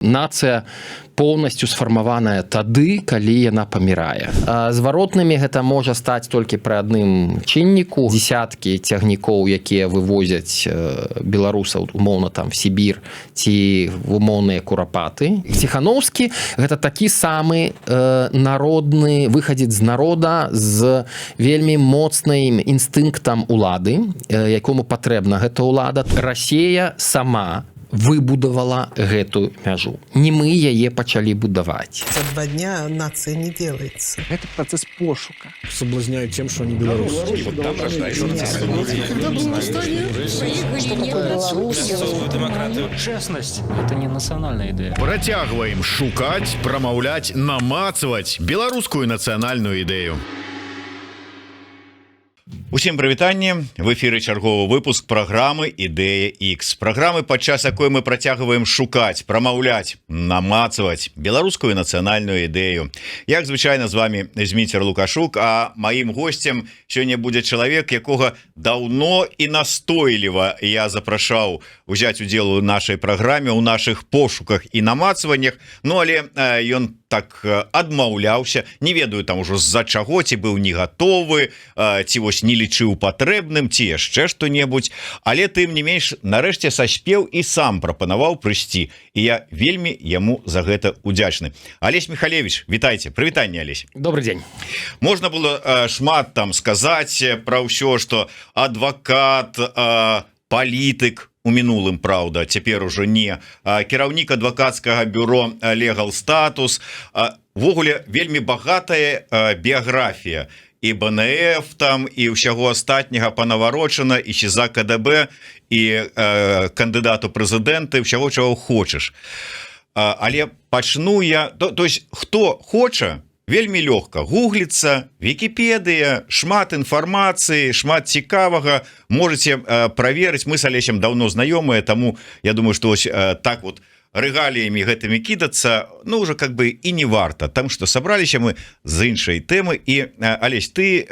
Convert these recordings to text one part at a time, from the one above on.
Нацыя полностью сфармаваная тады, калі яна памірае. Зваротнымі гэта можа стаць толькі пры адным чынніку. Десяткі цягнікоў, якія вывозяць беларусаў умоўна там в Сібір ці в умоўныя курапаты. Ціхановскі гэта такі самы народны выхадзец з народа з вельмі моцным інстынктам улады, якому патрэбна гэта ўлада. Расія сама выбудавала гэтую мяжу. Не мы яе пачалі будаваць. За 2 дня нация не делается. Это процесс пошука. Соблазняют тем, что они белорусы. Честность – это не национальная идея. Працягваем шукаць, прамаўляць, намацваць беларускую нацыянальную ідэю. Усім прывітанне, в эфіры чарговы выпуск праграмы Ідэя X. Праграмы, падчас якой мы працягваем шукаць, прамаўляць, намацваць беларускую нацыянальную ідэю. Як звычайна з вами Зміцер Лукашук, а маім госцем сёння будзе чалавек, якога даўно і настойліва я запрашаў узяць удзел у нашай праграме, у нашых пошуках і намацваннях. Ну але ён так адмаўляўся, не ведаю там ужо з-за чаго, ці быў не гатовы, ці вось не лічыў патрэбным, ці яшчэ што-небудзь, але тым не менш нарэшце саспеў і сам прапанаваў прыйсці, і я вельмі яму за гэта удзячны. Алесь Михалевич, вітайце, прывітанне, Алесь. Добрый дзень. Можна было шмат там сказаць пра ўсё, што адвакат, палітык, у мінулым, правда, цяпер ужо не, кіраўнік адвакацкага бюро Legal Status, ввогуле вельмі багатая біяграфія і БНФ там, і ўсяго астатняга панаварочана, і СІЗА КДБ, і кандыдату прэзідэнты, ўсяго чаго хочаш. Але пачну я, то есть хто хоча, вельмі лёгка гугліцца, Вікіпедыя, шмат інфармацыі, шмат цікавага, можете праверыць. Мы с Алесем даўно знаёмыя, таму я думаю, што ось так вот рэгаліямі гэтымі кідацца, ну уже как бы і не варта, там што сабраліся мы з іншай тэмы. І Алесь, ты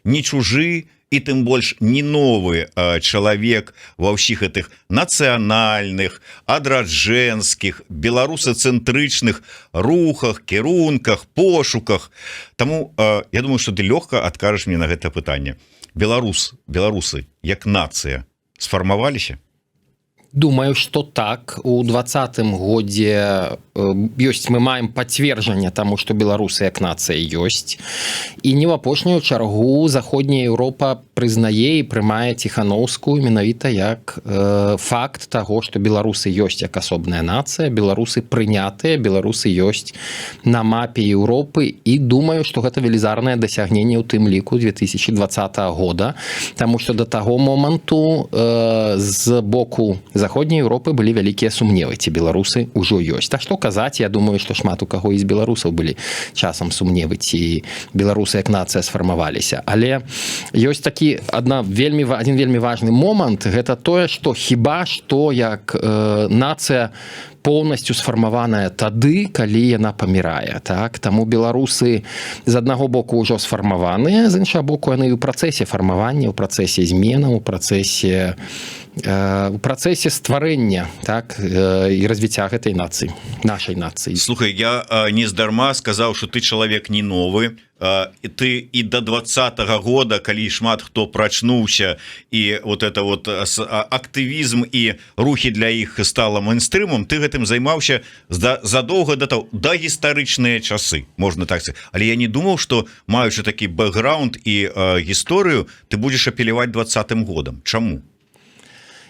не чужы і тым больш не новы чалавек ва ўсіх гэтых нацыянальных, адраджэнскіх, беларусацэнтрычных рухах, кірунках, пошуках. Таму я думаю, што ты лёгка адкажаш мне на гэта пытанне. Беларусы як нацыя сфармаваліся? Думаю, что так. У 2020 годзе ёсць, мы маем пацверджанне таму, што беларусы як нацыя ёсць. І не ў апошнюю чаргу Заходняя Еўропа прызнае і прымае Ціхановскую менавіта як факт таго, што беларусы ёсць як асобная нацыя, беларусы прынятыя, беларусы ёсць на мапе Еўропы, і думаю, што гэта велізарнае дасягненне ў тым ліку 2020 года, таму што да таго моманту з боку Заходняй Еўропы былі вялікія сумневы, ці беларусы ўжо ёсць. Так што казаць, я думаю, што шмат у каго і з беларусаў былі часам сумневы, ці беларусы як нацыя сфармаваліся. Але ёсць такі один вельмі важны момант, гэта тое, што хіба што як нацыя полностью сфармаваная тады, калі яна памірае. Так? Таму беларусы з аднаго боку ўжо сфармаваныя, з іншага боку яны ў працэсе фармавання, ў працэсе зменаў, у працэсе стварэння, так, і развіцця гэтай нацыі, нашай нацыі. Слухай, я нездарма сказаў, што ты чалавек не новы, ты і до 20-го года, калі шмат хто прачнуўся, і вот это вот актывізм і рухі для іх стала мейнстрымам, ты гэтым займаўся задоўга да гістарычныя часы, можна так сказаць. Але я не думаў, што маючы такі бэкграунд і гісторыю, ты будзеш апеляваць 20-м годам. Чаму?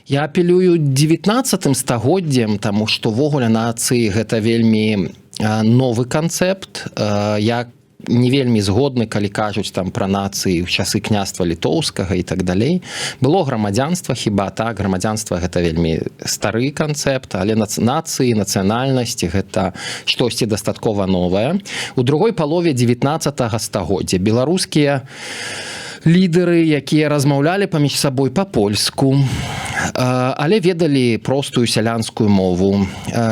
Я апелюю 19-м стагоддзям, таму што ввогуле нацыі гэта вельмі новы канцэпт. Я не вельмі згодны, калі кажуць там пра нацыі ў часы княства літоўскага і так далей. Было грамадзянства, хіба так, грамадзянства гэта вельмі стары канцэпт, але нацыі, нацыянальнасці гэта штосьці дастаткова новае. У другой палове 19-го стагоддзя беларускія лідары, якія размаўлялі паміж сабой па-польску, але ведалі простую сялянскую мову,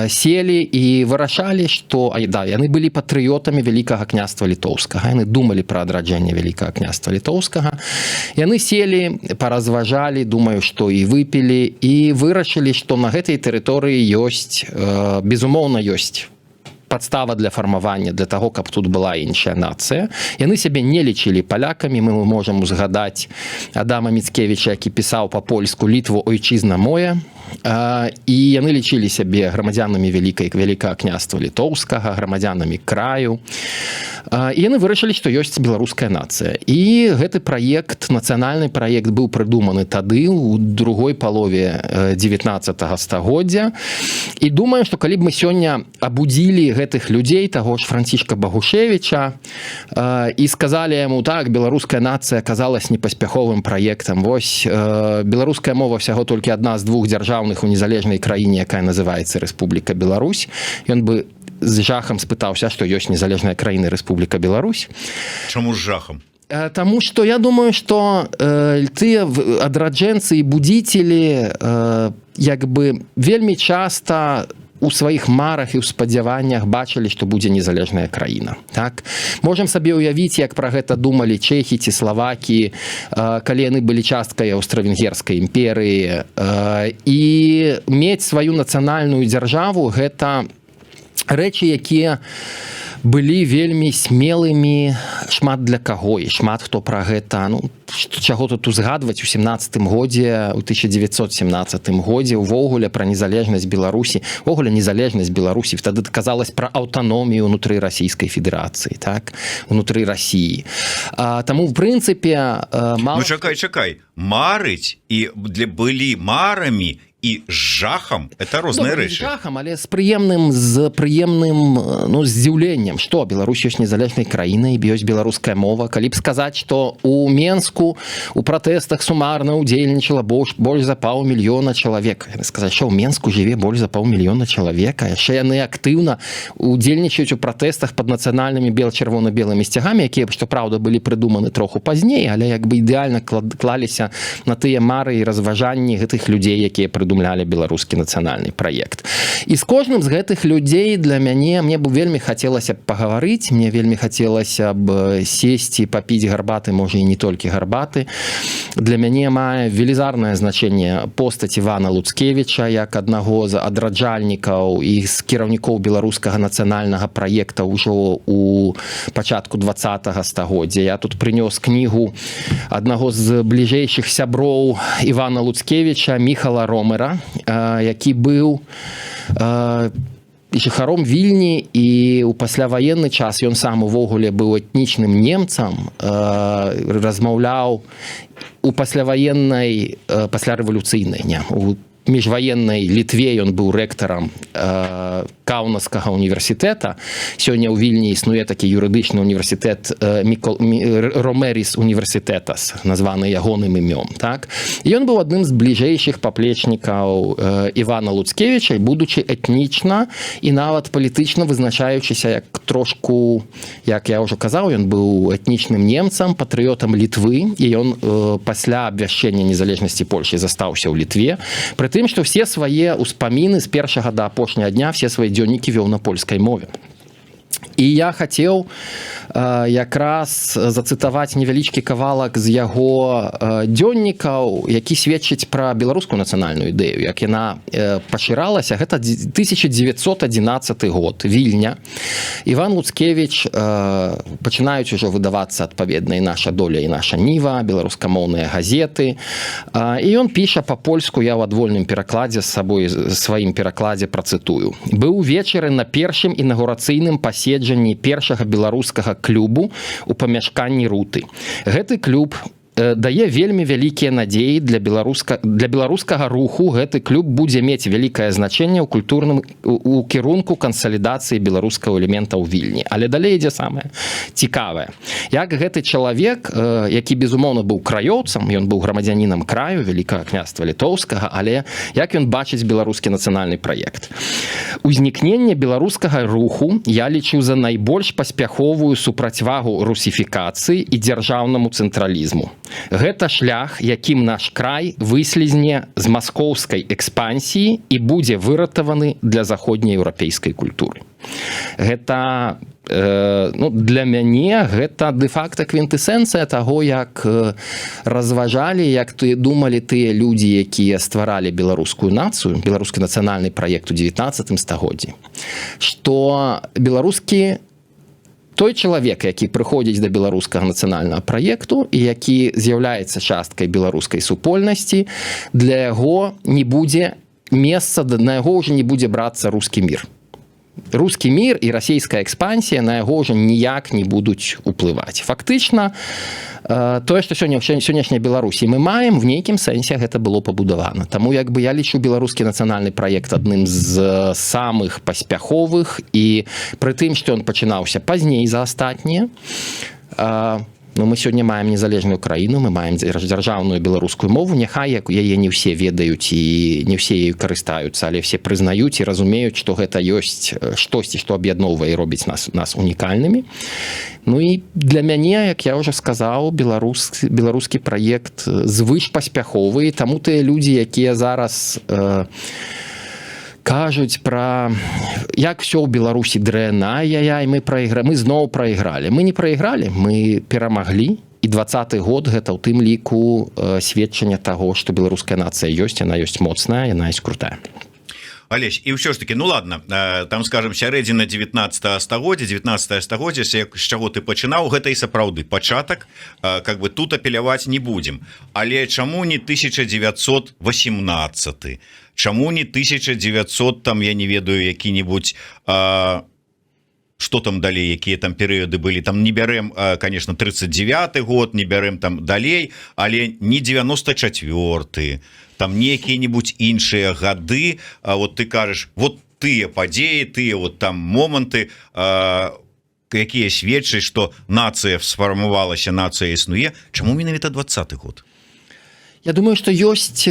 селі і вырашалі, што яны былі патрыётамі Вялікага княства літоўскага, яны думалі пра адраджэнне Вялікага княства літоўскага, яны селі, паразважалі, думаю, што і выпілі, і вырашылі, што на гэтай тэрыторыі ёсць, безумоўна, ёсць падстава для фармавання, для таго, каб тут была іншая нацыя. Яны сябе не лічылі палякамі, мы можам узгадаць Адама Міцкевіча, які пісаў па-польску «Літву, ойчызна моя», і яны лічылі сябе грамадзянамі Вялікага княства літоўскага, грамадзянамі краю. І яны вырашылі, што ёсць беларуская нацыя. І гэты праект, нацыянальны праект быў прыдуманы тады, у другой палове 19 стагоддзя. І думаю, што калі б мы сёння абудзілі гэтых людзей, таго ж Францішка Багушевіча, і сказалі яму, так, беларуская нацыя аказалась непаспяховым праектам. Вось, беларуская мова ўсяго толькі адна з двух дзяржаўных у незалежнай краіне, якая называецца Рэспубліка Беларусь. Ён бы з жахам спытаўся, што ёсць незалежная краіна Рэспубліка Беларусь. Чаму з жахам? Таму што я думаю, што тыя адраджэнцы і будзіцелі як бы вельмі часта у сваіх марах і ў спадзяваннях бачылі, што будзе незалежная краіна. Так? Можам сабе ўявіць, як пра гэта думалі чэхі ці славакі, калі яны былі часткай аўстра-венгерскай імперыі. І мець сваю нацыянальную дзяржаву – гэта рэчы, якія былі вельмі смелымі шмат для каго, і шмат хто пра гэта, чаго тут узгадваць у 17 годзе, у 1917 годзе, увогуле пра незалежнасць Беларусі, увогуле незалежнасць Беларусі, тады казалось пра аўтаномію ўнутры Расійскай Федэрацыі, так, унутры Расіі. Таму, в прынцыпе, мала... Чакай, марыць і былі марамі і з жахам – это розныя рэчы. З жахам, але з прыемным здзіўленнем, што Беларусь ёсць незалежнай краінай, ёсць беларуская мова. Калі б сказаць, што у Менску у пратэстах сумарна ўдзельнічала больш за 500 000 чалавек. Сказаць, што ў Менску жыве больш за 500 000 чалавек, а яшчэ яны актыўна удзельнічаюць у пратэстах пад нацыянальнымі чырвона-белымі сцягамі, якія, што праўда, былі прыдуманы троху пазней, але як бы ідэальна клаліся на тыя мары і разважанні гэтых людзей, якія прыдумлялі беларускі нацыянальны праект. І з кожным з гэтых людзей для мяне, мне б вельмі хацелася б пагаварыць, мне вельмі хацелася б сесці, папіць гарбаты, можа і не толькі гарбаты. Для мяне мае велізарнае значэнне постаць Івана Луцкевіча як аднаго з адраджальнікаў і з кіраўнікоў беларускага нацыянальнага праекта ўжо у пачатку 20-го стагоддзя. Я тут прынёс кнігу аднаго з бліжэйшых сяброў Івана Луцкевіча, Міхала Ромера, які быў жыхаром Вільні, і ў пасляваенны час ён сам увогуле быў этнічным немцам, размаўляў у пасляваеннай, паслярэвалюцыйнай, у міжваеннай Літве ён быў рэктарам Каўнаскага універсітэта. Сёння ў Вільні існуе такі юрыдычны універсітэт Ромеріс універсітэтас, названы ягоным імём. Так? І ён быў адным з бліжэйшых паплечнікаў Івана Луцкевіча, будучы этнічна і нават палітычна вызначаючыся як трошку, як я ўжо казаў, ён быў этнічным немцам, патрыётам Літвы, і ён пасля абвяшчэння незалежнасці Польшчы застаўся ў Літве. Пры тым, што все свае ўспаміны з першага да апошняга дня, все свае дзённікі вёў на польскай мове. І я хацеў якраз зацытаваць невялічкі кавалак з яго дзённікаў, які сведчыць пра беларускую нацыянальную ідэю, як яна пашыралася. Гэта 1911 год, Вільня. Іван Луцкевіч, пачынаюць ужо выдавацца адпаведна і «Наша доля» і «Наша ніва», беларускамоўныя газеты. І ён піша па-польску, я ў адвольным перакладзе з сабой, сваім перакладзе працытую. «Быў вечары на першым інаўгурацыйным паседжанні першага беларускага клубу у памяшканні Руты. Гэты клуб дае вельмі вялікія надзеі для беларускага руху. Гэты клуб будзе мець вялікае значэнне ў культурным у кірунку кансалідацыі беларускага элемента ў Вільні. Але далей ідзе самае цікавае, як гэты чалавек, які безумоўна быў краёўцам, ён быў грамадзянінам краю вялікага княства літоўскага, але як ён бачыць беларускі нацыянальны праект. Узнікненне беларускага руху я лічу за найбольш паспяховую супрацьвагу русіфікацыі і дзяржаўнаму цэнтралізму. Гэта шлях, якім наш край выслізне з маскоўскай экспансіі і будзе выратаваны для заходнееўрапейскай культуры. Гэта для мяне гэта дэ-факта квінтэсэнцыя таго, як разважалі, як думалі тыя людзі, якія стваралі беларускую нацыю, беларускі нацыянальны праект у 19 стагоддзі, што беларускі той чалавек, які прыходзіць да беларускага нацыянальнага праекту і які з'яўляецца часткай беларускай супольнасці, для яго не будзе месца, на яго ўжо не будзе брацца рускі мір. Рускі мір і расійская экспансія на яго ўжо ніяк не будуць уплываць. Фактычна, тое, што сёння ў сённяшняй Беларусі мы маем, в нейкім сэнсе гэта было пабудавана. Таму як бы я лічу беларускі нацыянальны праект адным з самых паспяховых, і пры тым, што ён пачынаўся пазней за астатнія, мы сёння маем незалежную краіну, мы маем дзяржаўную беларускую мову, няхай яе не ўсе ведаюць і не ўсе ею карыстаюцца, але все прызнаюць і разумеюць, што гэта ёсць штосьці, што аб'ядноўвае і робіць нас унікальнымі. Ну і для мяне, як я ўжо сказаў, беларускі праект звышпаспяховы, таму тыя людзі, якія зараз кажуць пра як все ў Беларусі дрэнна, мы зноў прайгралі. Мы не прайгралі, мы перамаглі, і 20-й год гэта ў тым ліку сведчанне таго, што беларуская нацыя ёсць, яна ёсць моцная, яна ёсць крутая. Алесь, і ўсё ж таки, ну ладно, там, скажем, сярэдзіна 19 стагоддзя, з чаго ты пачынаў, гэта і сапраўды пачатак, как бы тут апеляваць не будзем. Але чаму не 1918? Чаму не 1900, там, я не ведаю, які-нибудь, что там далей, якія там перыяды былі, там не бярэм, конечно, 39-й год, не бярэм там далей, але не 94-й, там некія-нибудь іншыя гады, вот ты кажаш, вот тыя падзеі, тыя вот там моманты, якія сведчаць, што нацыя сфармавалася, нацыя існуе. Чаму менавіта 20-й год? Я думаю, што ёсць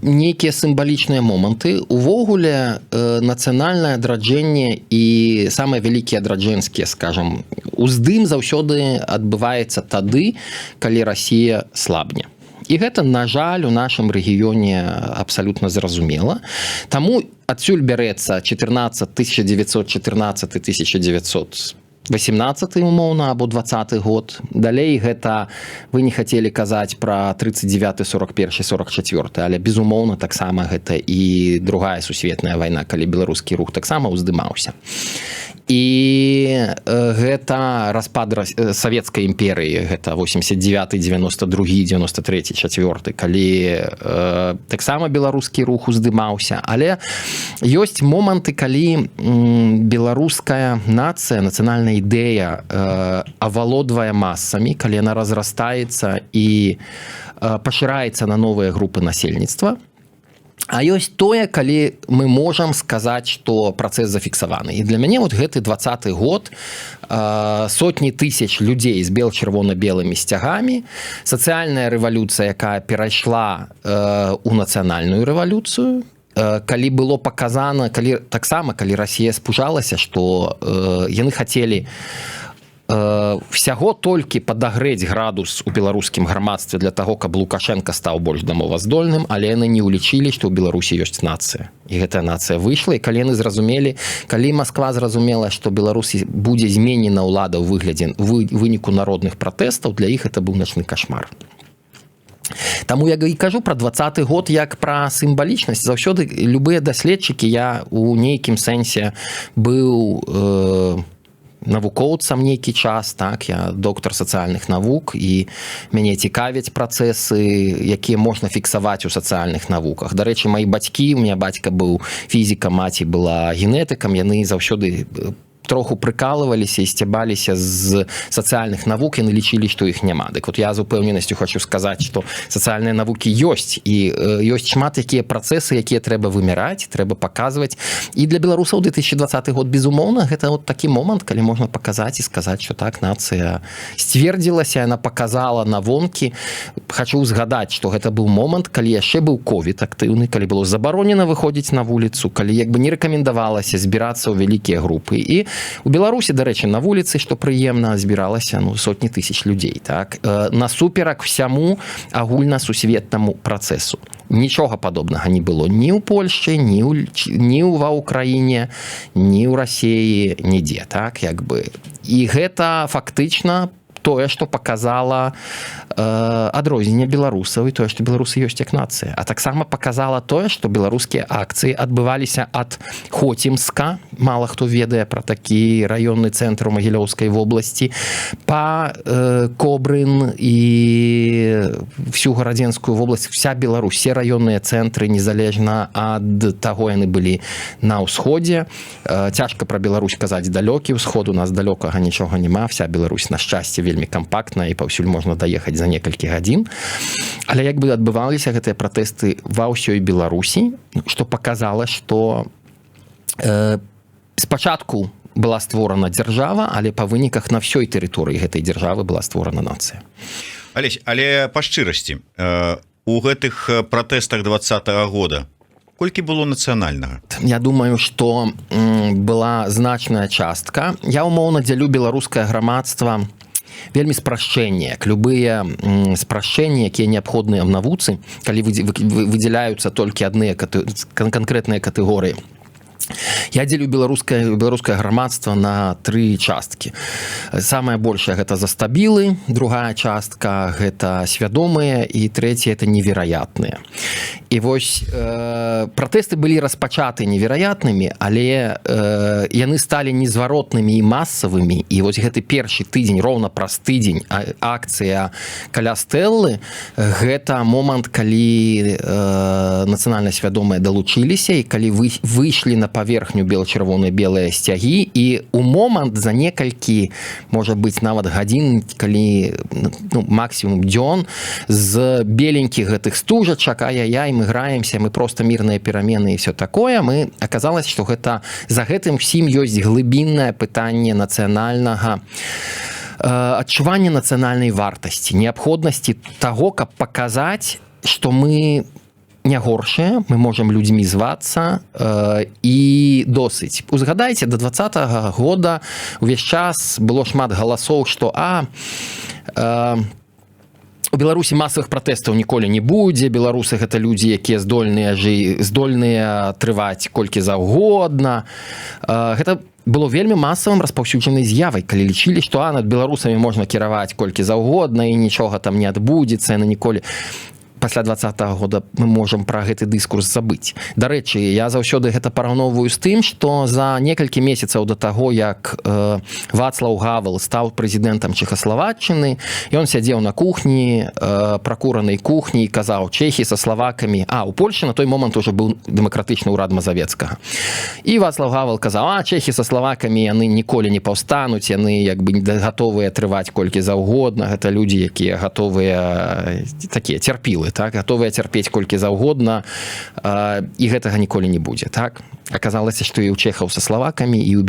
нейкія сімвалічныя моманты. Увогуле, нацыянальнае адраджэнне і самыя вялікія адраджэнскія, скажам, уздым заўсёды адбываецца тады, калі Расія слабне. І гэта, на жаль, у нашым рэгіёне абсалютна зразумела. Таму адсюль бярэцца 1914-1918, умоўна, або 20-й год. Далей гэта вы не хацелі казаць пра 39-й, 41-й, 44-й, але безумоўна таксама гэта і другая сусветная вайна, калі беларускі рух таксама ўздымаўся. І гэта распад савецкай імперыі, гэта 89-й, 92-й, 93-й, 4-й, калі таксама беларускі рух уздымаўся. Але ёсць моманты, калі беларуская нацыя, нацыянальная ідэя авалодвае масамі, калі яна разрастаецца і пашыраецца на новыя групы насельніцтва. А ёсць тое, калі мы можам сказаць, што працэс зафіксаваны. І для мяне вот гэты 20-й год, сотні тысяч людзей з бел-чырвона-белымі сцягамі, сацыяльная рэвалюцыя, якая перайшла у нацыянальную рэвалюцыю, калі было паказана, таксама, калі Расія спужалася, што яны хацелі всяго толькі падагрэць градус у беларускім грамадстве для таго, каб Лукашенко стаў больш дамоваздольным, але яны не ўлічылі, што ў Беларусі ёсць нацыя. І гэтая нацыя выйшла, і калі яны зразумелі, калі Масква зразумела, што Беларусі будзе зменена ўлада ў выглядзе выніку народных пратэстаў, для іх гэта быў начны кашмар. Таму я і кажу пра 20-й год як пра сімвалічнасць. Заўсёды любыя даследчыкі, я у нейкім сэнсе быў навукоўцам нейкі час, так, я доктар сацыяльных навук, і мяне цікавяць працэсы, якія можна фіксаваць у сацыяльных навуках. Дарэчы, мои бацькі, у меня бацька быў фізікам, маці была генетыкам, яны заўсёды троху прыкалываліся і сцябаліся з сацыяльных навук, яны лічылі, што іх няма. Дык вот я з упэўненасцю хочу сказаць, што сацыяльныя навукі ёсць, і ёсць шмат якія працэсы, якія трэба вымяраць, трэба паказваць. І для беларусаў 2020 год, безумоўна, гэта вот такі момант, калі можна паказаць і сказаць, што так, нацыя сцвердзілася, яна паказала навонкі. Хочу згадаць, што гэта быў момант, калі яшчэ быў ковід актыўны, калі было забаронена выходзіць на вуліцу, калі як бы не рэкамендавалася збірацца ў вялікія групы. І у Беларусі, дарэчы, на вуліцы, што прыемна, збіралася сотні тысяч людзей, так, насуперак всяму агульнасусветнаму працэсу. Нічога падобнага не было ні ў Польшчы, ні ва ўкраіне, ні ў Расіі, нідзе, так, як бы. І гэта фактычна тое, што паказала адрозненне беларусаў і тое, што беларусы ёсць як нацыя. А таксама паказала тое, што беларускія акцыі адбываліся ад Хоцімска, мала хто ведае пра такі раённы цэнтр у Магілёўскай вобласці, па Кобрын і всю гарадзенскую вобласць, вся Беларусь, все раённыя цэнтры, незалежна ад таго яны былі на ўсходзе. Цяжка пра Беларусь казаць далёкі ўсход, у нас далёкага нічога няма, вся Беларусь, на шчасце, вельмі кампактна і паўсюль можна даехаць за некалькі гадзін. Але як бы адбываліся гэтыя пратэсты ва ўсёй Беларусі, што паказала, што спачатку была створана дзяржава, але па выніках на ўсёй тэрыторыі гэтай дзяржавы была створана нацыя. Але па шчырасці, у гэтых пратэстах 20-го года колькі было нацыянальнага? Я думаю, што была значная частка. Я умоўна дзялю беларускае грамадства вельмі спрашчэнне, як любыя спрашчэнні, якія неабходныя ў навуцы, калі выдзяляюцца толькі адныя канкрэтныя катэгорыі. Я дзелю беларускае грамадства на 3 часткі. Самая большая гэта застабілы, другая частка гэта свядомыя і трэцяя это невераятныя. І вось пратэсты былі распачаты невераятнымі, але яны сталі незваротнымі і масавымі. І вось гэты першы тыдзень, роўна праз тыдзень акцыя каля стэлы, гэта момант, калі нацыянальна свядомыя далучыліся і калі выйшлі на паверхню бела-чырвоныя белыя сцягі, і у момант за некалькі, можа быць, нават гадзін, калі максімум дзён, з беленькіх гэтых стужачак, ай-яй-яй, мы граемся, мы просто мірныя перамены і все такое, мы аказалось, што гэта за гэтым всім ёсць глыбіннае пытанне нацыянальнага адчування нацыянальнай вартасці, неабходнасці таго, каб паказаць, што мы не горшыя, мы можам людзьмі звацца і досыць. Узгадайце, до 20-го года увесь час было шмат галасоў, што у Беларусі масавых пратэстаў ніколі не будзе, беларусы гэта людзі, якія здольныя трываць колькі заўгодна. Гэта было вельмі масавым распаўсюджанай з'явай, калі лічылі, што над беларусамі можна кіраваць колькі заўгодна і нічога там не адбудзецца, яны ніколі. Пасля 20-го года мы можам пра гэты дыскурс забыць. Дарэчы, я заўсёды гэта параўноўваю з тым, што за некалькі месяцаў да таго, як Вацлаў Гавел стаў прэзідэнтам Чэхаславаччыны, ён сядзеў на кухні, пракуранай кухні і казаў: чэхі са славакамі, у Польшчы на той момант уже быў дэмакратычны ўрад Мазавецкага. І Вацлаў Гавел казаў: чэхі са славакамі, яны ніколі не паўстануць, яны як бы гатовыя трываць колькі заўгодна, гэта людзі, якія гатовыя такія цярпілы, так, гатовыя цярпець колькі заўгодна, і гэтага ніколі не будзе, так. Аказалася, што і ў чэхаў са славакамі, і ў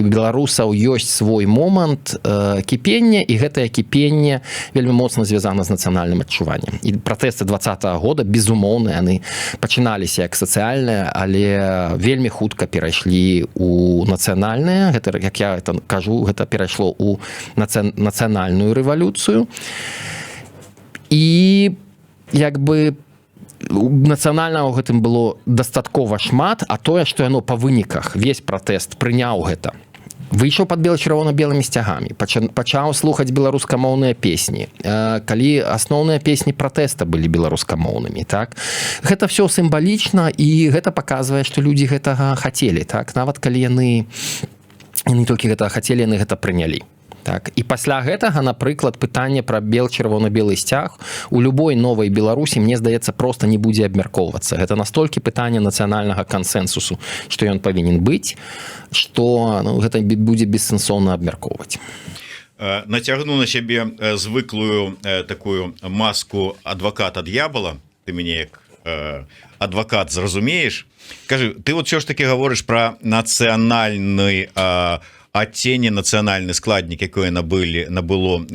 беларусаў ёсць свой момант кіпення, і гэтае кіпенне вельмі моцна звязана з нацыянальным адчуваннем. І пратэсты 20-го года, безумоўна, яны пачыналіся як сацыяльныя, але вельмі хутка перайшлі ў нацыянальныя. Гэта, як я кажу, гэта перайшло ў нацыянальную рэвалюцыю. І як бы нацыянальнага ў гэтым было дастаткова шмат, а тое, што яно па выніках, весь пратэст прыняў гэта. Выйшаў пад бела-чырвона-белымі сцягамі, пачаў слухаць беларускамоўныя песні, калі асноўныя песні пратэста былі беларускамоўнымі, так. Гэта все сімвалічна, і гэта паказвае, што людзі гэтага хацелі, так. Нават калі яны толькі гэтага хацелі, яны гэта прынялі. Так, і пасля гэтага, напрыклад, пытанне пра чырвона-белы сцяг у любой новай Беларусі, мне здаецца, просто не будзе абмяркоўвацца. Гэта настолькі пытанне нацыянальнага кансэнсусу, што ён павінен быць, што гэта будзе бессэнсоўна абмяркоўваць. Нацягну на сябе звыклую такую маску адваката д'ябала. Ты мяне як адвакат зразумееш. Кажы, ты вот все ж таки гаворыш пра нацыянальны адценне, нацыянальны складнік, якое набыло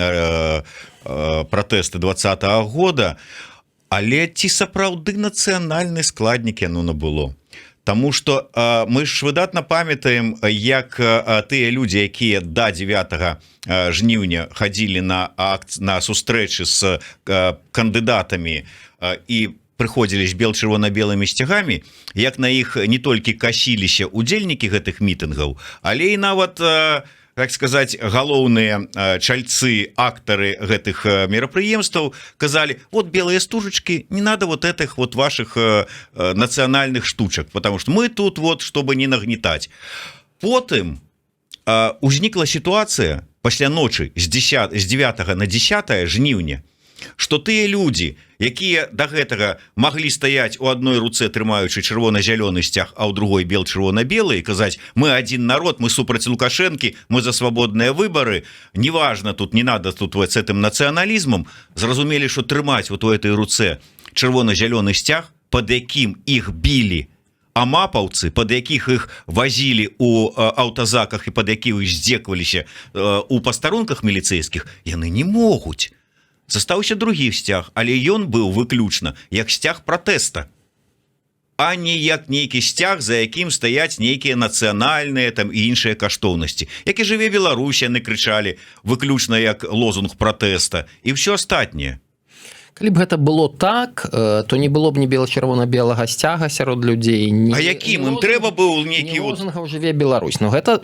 пратэсты 20-го года, але ці сапраўды нацыянальны складнік яно набыло? Таму што мы ж выдатна памятаем, як тыя людзі, якія да 9 жніўня хадзілі на сустрэчы з кандыдатамі і прыходзілі з чырвона-белымі сцягамі, як на іх не толькі касіліся удзельнікі гэтых мітынгаў, але і нават, так сказаць, галоўныя чальцы, актары гэтых мерапрыемстваў казалі: вот белые стужачки, не надо вот этих вот ваших нацыянальных штучак, потому что мы тут вот, чтобы не нагнетать. Потым узнікла сітуацыя пасля ночы з 9 на 10 жніўня, што тыя людзі, якія да гэтага маглі стаяць у адной руцэ, трымаючы чырвона-зялёны сцяг, а ў другой чырвона-белы, і казаць: мы адзін народ, мы супраць Лукашэнкі, мы за свабодныя выбары, неважна, тут не надо тут с этим нацыяналізмам, зразумелі, што трымаць вот у этой руцэ чырвона-зялёны сцяг, пад якім іх білі амапаўцы, пад якіх іх вазілі у аўтазаках і пад якіх здзекваліся у пастарунках міліцэйскіх, яны не могуць. Застаўся другі сцяг, але ён быў выключна як сцяг пратэста, а не як нейкі сцяг, за якім стаяць нейкія нацыянальныя там і іншыя каштоўнасці. Як і жыве Беларусь, яны крычалі выключна як лозунг пратэста і ўсё астатняе. Калі б гэта было так, то не было б ні чырвона-белага сцяга сярод людзей. А якім? Ім трэба быў нейкі... лозунгаў жыве Беларусь. Но гэта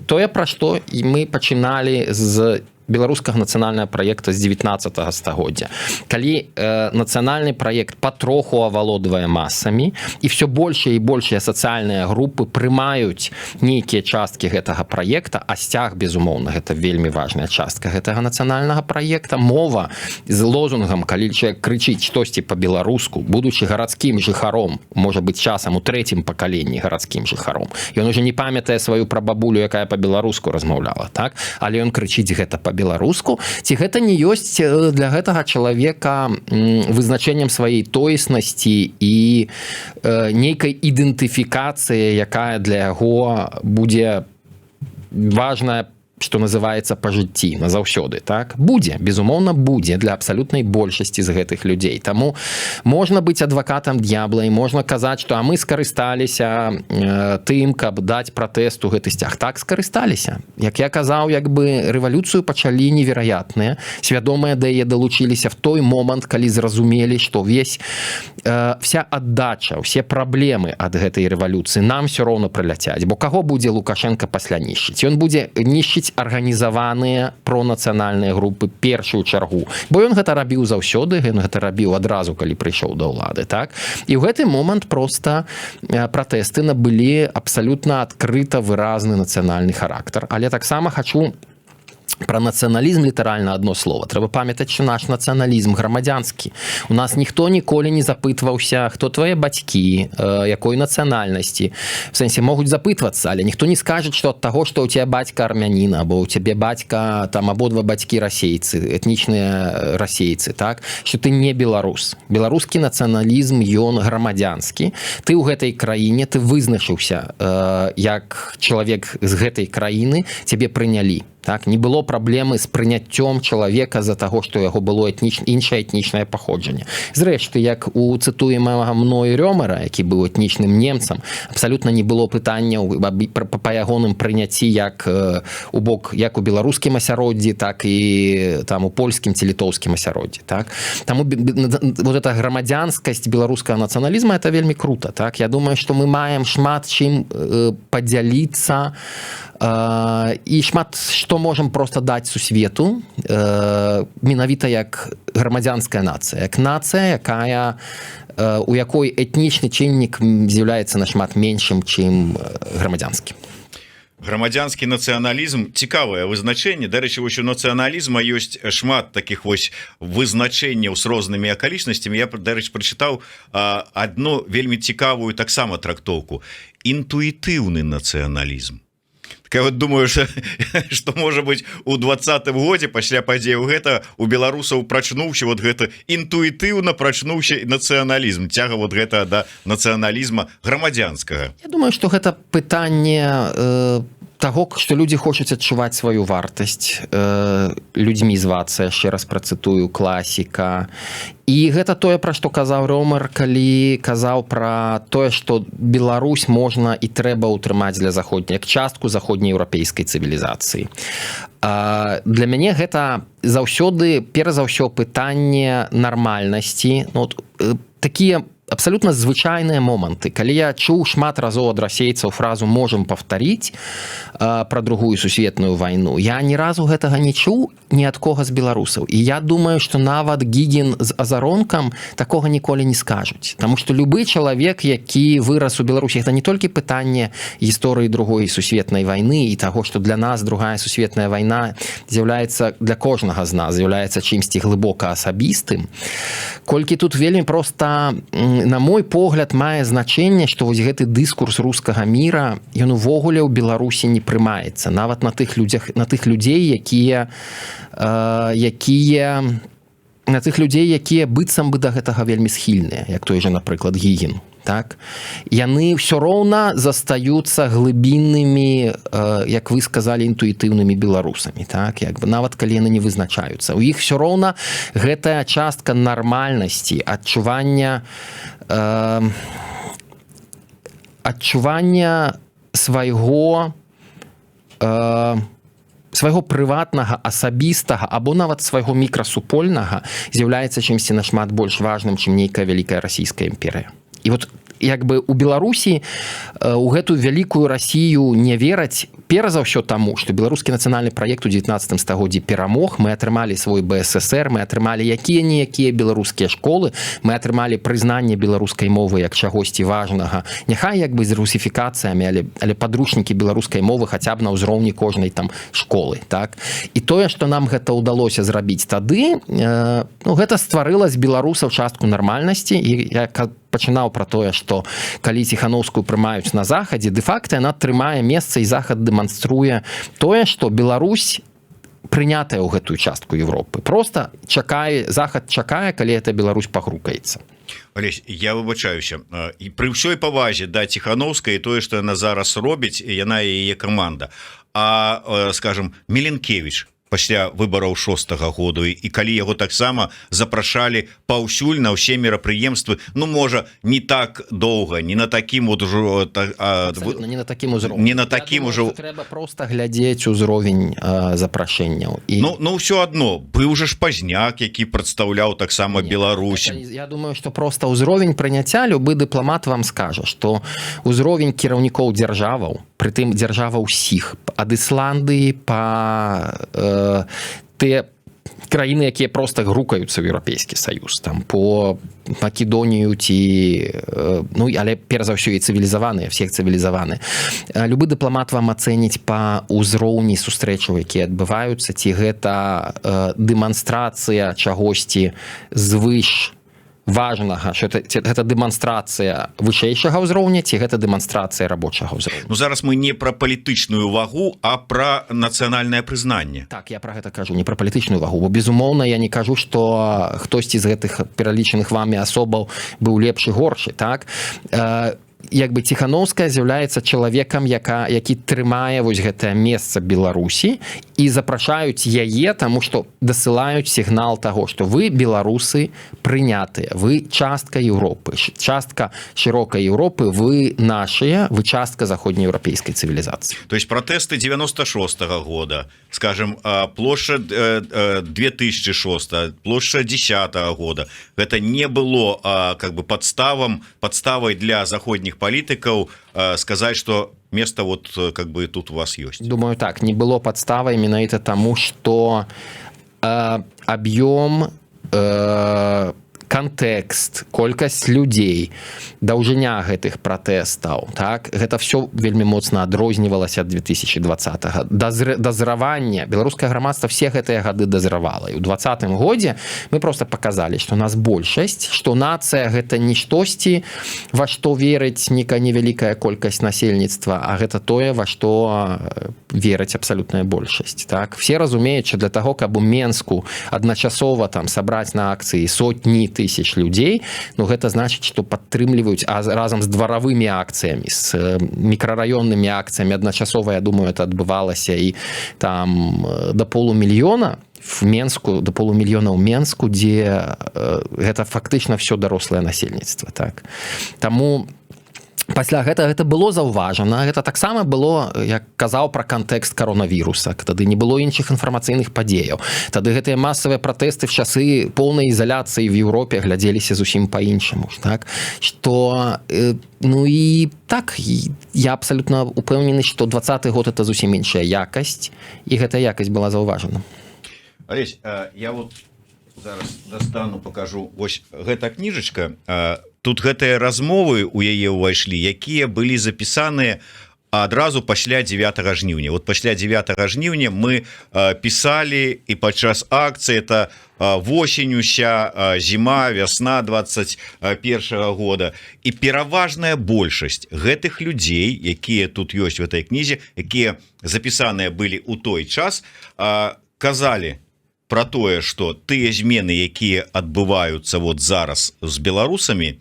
тое, пра што мы пачыналі з беларускага нацыянальнага праекта з 19-го стагоддзя. Калі нацыянальны праект патроху авалодвае масамі, і все большыя і большыя сацыяльныя групы прымаюць нейкія часткі гэтага праекта, а сцяг, безумоўна, гэта вельмі важная частка гэтага нацыянальнага праекта. Мова з лозунгам, калі чалавек крычыць штосьці па-беларуску, будучы гарадскім жыхаром, можа быць часам у трэцім пакаленні гарадскім жыхаром. Ён уже не памятае сваю прабабулю, якая па-беларуску размаўляла, так? Але ён крычыць гэта па-беларуску, ці гэта не ёсць для гэтага чалавека вызначэннем сваёй тоеснасці і нейкай ідэнтыфікацыі, якая для яго будзе важная, што называецца, па жыцці назаўсёды, так? Будзе, безумоўна, будзе для абсалютнай большасці з гэтых людзей. Таму можна быць адвакатам д'ябла і можна казаць, што а мы скарысталіся тым, каб даць пратэсту гэты сцяг. Так, скарысталіся. Як я казаў, як бы рэвалюцыю пачалі невераятныя, свядомыя да яе далучыліся в той момант, калі зразумелі, што вся аддача, усе праблемы ад гэтай рэвалюцыі нам все роўна прыляцяць. Бо каго будзе Лукашенко пасля нішчыць? Ён будзе нішчыць арганізаваныя пронацыянальныя групы першую чаргу, бо ён гэта рабіў заўсёды, ён гэта рабіў адразу, калі прыйшоў да ўлады, так? І ў гэты момант проста пратэсты набылі абсалютна адкрыта выразны нацыянальны характар. Але таксама хачу про нацыяналізм літаральна одно слово. Трэба памятаць, што наш нацыяналізм грамадзянскі. У нас ніхто ніколі не запытваўся, хто твае бацькі, якой нацыянальнасці. В сэнсе, могуць запытвацца, але ніхто не скажа, што ад таго, што ў цябе бацька армянін, або ў цябе бацька, там, абодва бацькі расейцы, этнічныя расейцы, так? Што ты не беларус. Беларускі нацыяналізм, ён грамадзянскі. Ты ў гэтай краіне, ты вызначыўся як чалавек з гэтай краіны, цябе прынялі. Так, не было праблемы з прыняццём чалавека з-за таго, што яго было іншае этнічнае паходжанне. Зрэшты, як у цытуемага мною Рёмера, які быў этнічным немцам, абсалютна не было пытанняў па ягоным прыняцці як у бок, як у беларускім асяроддзі, так і там у польскім ці літоўскім асяроддзі. Так? Таму вот эта грамадзянскасць беларускага нацыяналізма, это вельмі круто. Так? Я думаю, што мы маем шмат чым падзяліцца і шмат што можам проста даць сусвету, менавіта як грамадзянская нацыя, як нацыя, якая, у якой этнічны чыннік з'яўляецца нашмат меншым, чым грамадзянскі. Грамадзянскі нацыяналізм цікавае вызначэнне. Дарэчы, вось у нацыяналізма ёсць шмат таких вось вызначэнняў з рознымі акалічнасцямі. Я, дарэчы, прачытаў адну вельмі цікавую таксама трактоўку: інтуітыўны нацыяналізм. Так я вот думаю, что можа быть у 20-м годзе пасля падзеяў гэта у беларусаў прачнуўся вот гэта інтуітыўна прачнуўся нацыяналізм, цяга вот гэта да нацыяналізма грамадзянскага. Я думаю, что гэта пытанне того, что люди хочуць адчуваць сваю вартасць, людзьмі звацца, яшчэ раз працытую класіка. І гэта тое, пра што казаў Ромар, калі казаў пра тое, што Беларусь можна і трэба ўтрымаць для заходняй, як частку заходнееўрапейскай цывілізацыі. Для мяне гэта заўсёды, перш за ўсё, пытанне нармальнасці. Ну, такія абсолютно звычайныя моманты. Калі я чуў шмат разоў ад расейцаў фразу «можем повторить» про другую сусветную вайну, я ні разу гэтага не чуў ні ад кога з беларусаў. І я думаю, што нават Гігін з Азаронкам такога ніколі не скажуць. Таму што любы чалавек, які вырас у Беларусі, гэта не толькі пытанне гісторыі другой сусветнай вайны і таго, што для нас другая сусветная вайна з'яўляецца, для кожнага з нас з'яўляецца чымсьці глыбока асабістым. Колькі тут вельмі проста, на мой погляд, мае значэнне, што вось гэты дыскурс рускага міра, ён увогуле ў Беларусі не прымаецца. Нават на тых людзей, якія быццам бы да гэтага вельмі схільныя, як той жа, напрыклад, Гігін. Так? Яны ўсё роўна застаюцца глыбіннымі, як вы сказалі, інтуітыўнымі беларусамі. Так? Як бы, нават калі яны не вызначаюцца. У іх ўсё роўна гэтая частка нармальнасці, адчування свайго прыватнага, асабістага або нават свайго мікрасупольнага з'яўляецца чымсьці нашмат больш важным, чым нейкая вялікая расійская імперыя. І вот як бы у Беларусі у гэтую вялікую Расію не вераць перш за ўсё таму, што беларускі нацыянальны праект у 19 стагоддзі перамог, мы атрымалі свой БССР, мы атрымалі якія-ніякія беларускія школы, мы атрымалі прызнанне беларускай мовы як чагосьці важнага, няхай як бы з русіфікацыямі, але падручнікі беларускай мовы хаця б на ўзроўні кожнай там школы. Так? І тое, што нам гэта ўдалося зрабіць тады, гэта стварыла з беларусаў частку нармальнасці. І я пачынаў пра тое, што калі Ціханаўскую прымаюць на захадзе, дэ-факта яна трымае месца, і захад дэманструе тое, што Беларусь прынятая ў гэтую частку Европы. Просто захад чакае, калі эта Беларусь пагрукаецца. Олесь, я выбачаюся. І пры ўсёй павазе да Ціханаўскай, тое, што яна зараз робіць, яна і яе каманда. А, скажем, Міленкевіч пасля выбараў 6-го году, і калі яго таксама запрашалі паўсюль на ўсе мерапрыемствы, ну, можа, не так доўга, не на такім вот ужо... не на такім узроўні. Не на такім ужо... Трэба проста глядзець узровень запрашэнняў. І... Ну, ўсё адно, быў же ж Пазняк, які прадстаўляў таксама Беларусь. Я думаю, што проста ўзровень прыняцця, любы дыпламат вам скажа, што ўзровень кіраўнікоў дзяржаваў, прытым дзяржава ўсіх, ад Ісландыі па тыя краіны, якія проста грукаюцца ў Еўрапейскі Саюз, там по Македонію ці, ну, але перш за ўсё і цывілізаваныя, всех цывілізаваны. Любы дыпламат вам ацэніць па ўзроўні сустрэчаў, якія адбываюцца, ці гэта дэманстрацыя чагосьці звыш важнага, що гэта дэманстрацыя вышэйшага ўзроўня, ці гэта дэманстрацыя рабочага ўзроўня. Ну, зараз мы не пра палітычную вагу, а пра нацыянальнае прызнанне. Так, я пра гэта кажу, не пра палітычную вагу, бо, безумоўна, я не кажу, што хтосьці з гэтых пералічаных вамі асобаў быў лепшы, горшы, так? Як бы Ціханаўская з'яўляецца чалавекам, які трымае вось гэтае месца Беларусі, і запрашаюць яе, таму што дасылаюць сігнал таго, што вы, беларусы, прынятыя, вы частка Еўропы, частка шырокай Еўропы, вы нашыя, вы частка заходнееўрапейскай цывілізацыі. То есть пратэсты 96-го года, скажем, плошча 2006, плошча 10-го года, гэта не было как бы подставой для заходніх палітыкаў сказаць, што место вот как бы тут у вас ёсць. Думаю, так, не было падставай менавіта таму, што аб'ём кантэкст, колькасць людзей, даўжыня гэтых пратэстаў, так, гэта все вельмі моцна адрознівалася ад 2020-го. Дазраванне, беларускае грамадства все гэтыя гады дазравала. І ў 2020 годзе мы просто показалі, што нас большасць, што нацыя гэта не штосьці, во што верыць некая невялікая колькасць насельніцтва, а гэта тое, во што верыць абсалютная большасць. Так? Все разумеюць, што для таго, каб у Менску адначасова там сабраць на акцыі сотні тысяч людзей, ну гэта значыць, што падтрымліваюць разам з дваравымі акцыямі, з мікрараённымі акцыямі адначасова, я думаю, это адбывалася і там да полумільёна в Менску, до полумільёна ў Менску, дзе гэта фактычна все дарослае насельніцтва. Так? Таму пасля гэта было заўважана. Гэта таксама было, як казаў пра кантэкст каронавіруса. Тады не было іншых інфармацыйных падзеяў. Тады гэтыя масавыя пратэсты в часы поўнай ізаляцыі в Еўропе глядзеліся зусім па-іншаму. Так? Што, ну і так, я абсалютна упэўнены, што 2020 год это зусім іншая якасць, і гэтая якасць была заўважана. Олесь, я вот зараз достану, покажу. Вось гэта кніжачка. Тут гэтыя размовы у яе ўвайшлі, якія былі запісаныя адразу пасля 9 жніўня. Вот пасля 9 жніўня мы пісалі і падчас акцыі, это восень уся, зіма, вясна 21 года. І пераважная большасць гэтых людзей, якія тут ёсць в этой кнізе, якія запісаныя былі ў той час, казалі про тое, што тыя змены, якія адбываюцца вот зараз з беларусамі,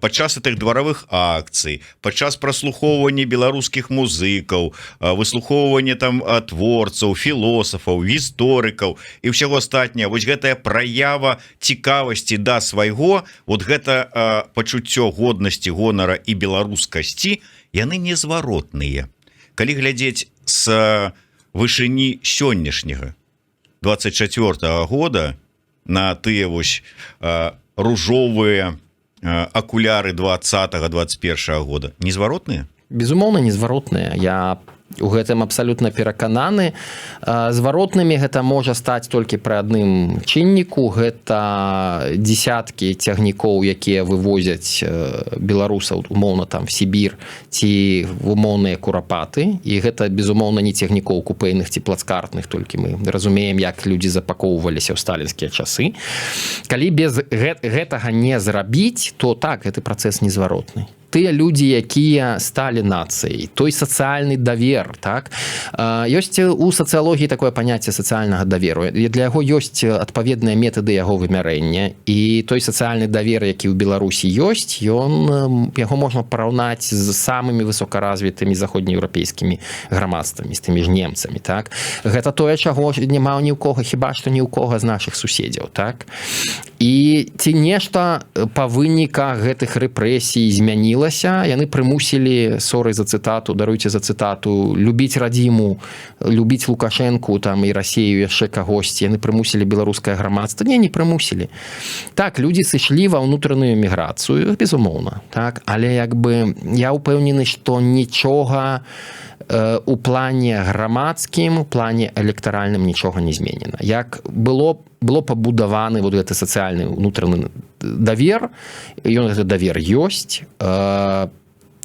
падчас гэтых дваравых акцый, падчас праслухоўвання беларускіх музыкаў, выслухоўвання там творцаў, філосафаў, гісторыкаў і ўсяго астатняга, вось гэтая праява цікавасці да свайго, вот гэта пачуццё годнасці, гонара і беларускасці, яны незваротныя. Калі глядзець з вышыні сённяшняга 24 года на тыя вось ружовыя акуляры 20-21 года незваротныя? Безумоўна, незваротныя. Я у гэтым абсалютна перакананы. Зваротнымі гэта можа стаць толькі пры адным чынніку. Гэта дзесяткі цягнікоў, якія вывозяць беларусаў умоўна там в Сібір ці в умоўныя курапаты. І гэта, безумоўна, не цягнікоў купейных ці плацкартных, толькі мы разумеем, як людзі запакоўваліся ў сталінскія часы. Калі без гэтага не зрабіць, то так, гэты працэс незваротны. Тыя людзі, якія сталі нацыяй, той сацыяльны давер, так? Ёсць у сацыялогіі такое паняцце сацыяльнага даверу. Для яго ёсць адпаведныя метады яго вымярэння. І той сацыяльны давер, які ў Беларусі ёсць, яго можна параўнаць з самымі высокаразвітымі заходнееўрапейскімі грамадствамі, з тымі ж немцамі, так? Гэта тое, чаго няма ні ў кого, хіба што ні ў кого з нашых суседзяў, так? І ці нешта па выніках гэтых рэпрэсій змянілася, яны прымусілі, соры за цытату, даруйце за цытату, любіць радзіму, любіць Лукашэнку там і Расію, яшчэ кагосьці, яны прымусілі беларускае грамадства? Не прымусілі. Так, людзі сышлі ва ўнутраную міграцыю, безумоўна, так, але як бы я ўпэўнены, што нічога у плане грамадскім, у плане электаральным нічога не зменена. Як было пабудаваны вот гэты сацыяльны унутраны давер, ён гэты давер ёсць,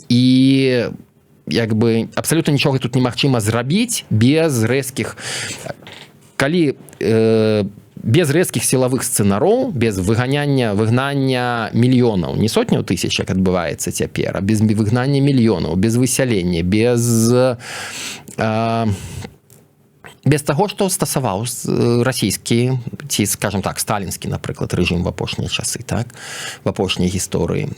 і як бы абсалютна нічога тут немагчыма зрабіць без рэзкіх, калі без рэзкіх сілавых сцэнароў, без выгнання мільёнаў, не сотняў тысяч, як адбываецца цяпер, а без выгнання мільёнаў, без высялення, без таго, што стасаваў расійскі, ці, скажем так, сталінскі, напрыклад, рэжым в апошнія часы, так, в апошняй гісторыі.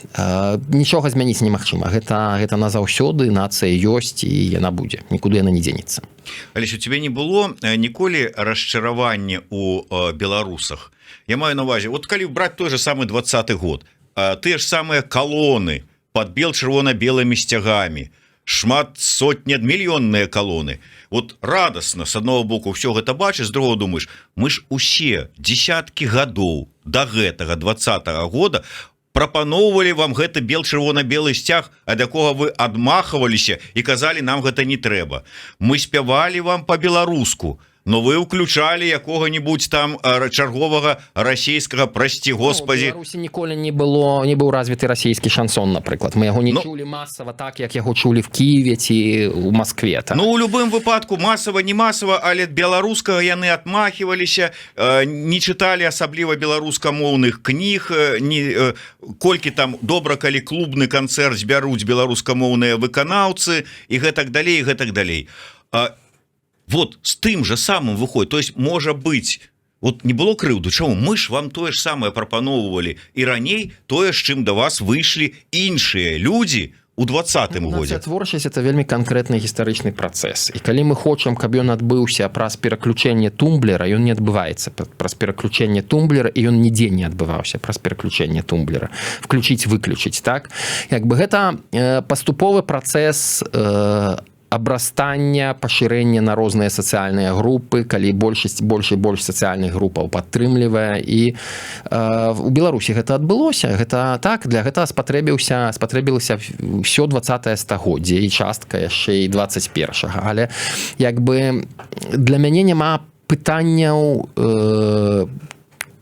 Нічога змяніць немагчыма. Гэта назаўсёды, нацыя ёсць, і яна будзе. Нікуды яна не дзенецца. Алесь, у тебе не было ніколі расчаравання у беларусах? Я маю на увазе, вот калі браць той же самы 20 год, тыя ж самыя калоны пад бел-чырвона-белымі сцягамі, шмат сотні, мільённыя калоны. Вот радасна, с аднаго боку, ўсё гэта бачыш, з другого думаеш, мы ж усе дзесяткі гадоў да гэтага 20-го года прапаноўвалі вам гэты бел-чырвона-белы сцяг, ад якога вы адмахваліся і казалі, нам гэта не трэба. Мы спявалі вам па-беларуску, но вы ўключалі якога-нибудь там чарговага расійскага, прости господи. У Беларусі ніколі не быў развіты расійскі шансон, напрыклад. Мы яго не чулі масава так, як яго чулі в Киеве ці у Москве. Так? Ну, у любым выпадку, масава, не масава, але ад беларускага яны отмахиваліся, не чыталі асабліва беларускамоўных кніг, колькі там добра, калі клубны канцэрт збяруць беларускамоўныя выканаўцы і гэтак далей, і гэтак далей. Вот с тым же самым выходит, то есть можа быть, вот не было крыўду, чаму мы ж вам тое ж самае прапаноўвалі і раней, тое ж чым да вас выйшлі іншыя людзі у 20-м годзе. Творчасць это вельмі канкрэтны гістарычны працэс, і калі мы хочам, каб ён адбыўся праз пераключэнне тумблера, ён не адбываецца праз пераключэнне тумблера, і ён нідзе не адбываўся праз пераключэнне тумблера, включіць, выключыць, так, як бы гэта паступовы працэс абрастання, пашырэння на розныя сацыяльныя групы, калі больш і больш сацыяльных групаў падтрымлівае, і у Беларусі гэта адбылося, гэта так, для гэтага спатрэбілася ўсё 20-е стагоддзе і частка яшчэ і 21-га, але як бы для мяне няма пытанняў,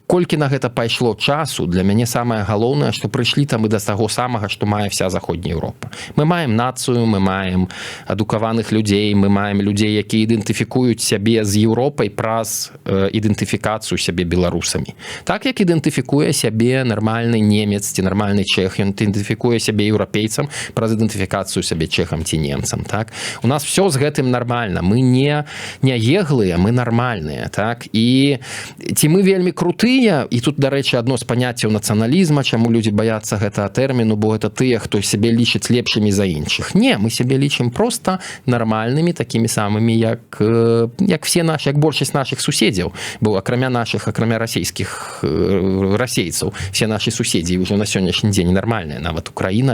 колькі на гэта пайшло часу. Для мяне самае галоўнае, што прыйшлі там і да таго самага, што мае вся заходняя Еўропа. Мы маем нацыю, мы маем адукаваных людзей, мы маем людзей, якія ідэнтыфікуюць сябе з Еўропай праз ідэнтыфікацыю сябе беларусамі. Так, як ідэнтыфікуе сябе нармальны немец ці нармальны чэх, ён ідэнтыфікуе сябе еўрапейцам праз ідэнтыфікацыю сябе чэхам ці немцам. Так? У нас все з гэтым нармальна. Мы не еглыя, мы нармальныя. Так? І ці мы вельмі крутыя, і тут, дарэчы, адно з паняццяў нацыяналізма, чаму людзі баяцца гэтага тэрміну, бо гэта тыя, хто сябе лічыць лепшымі за іншых. Не, мы сябе лічым проста нармальнымі, такімі самымі, як все наші, як большасць нашых суседзяў, бо акрамя расійскіх расейцаў, все нашы суседзі ўжо на сённяшні дзень нармальныя. Нават Украіна,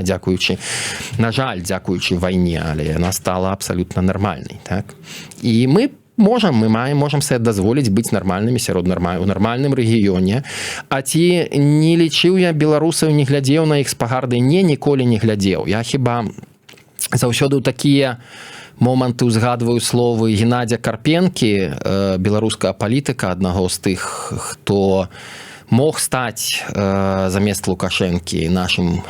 на жаль, дзякуючы вайне, але яна стала абсалютна нармальнай. Так? І мы можам себе дазволіць быць нармальнымі у нармальным рэгіёне. А ці не лічыў я беларусаў, не глядзеў на іх з пагарды? Не, ніколі не глядзеў. Я хіба заўсёды ў такія моманты узгадваю словы Геннадзя Карпенкі, беларускага палітыка, аднаго з тых, хто мог стаць замест Лукашэнкі нашым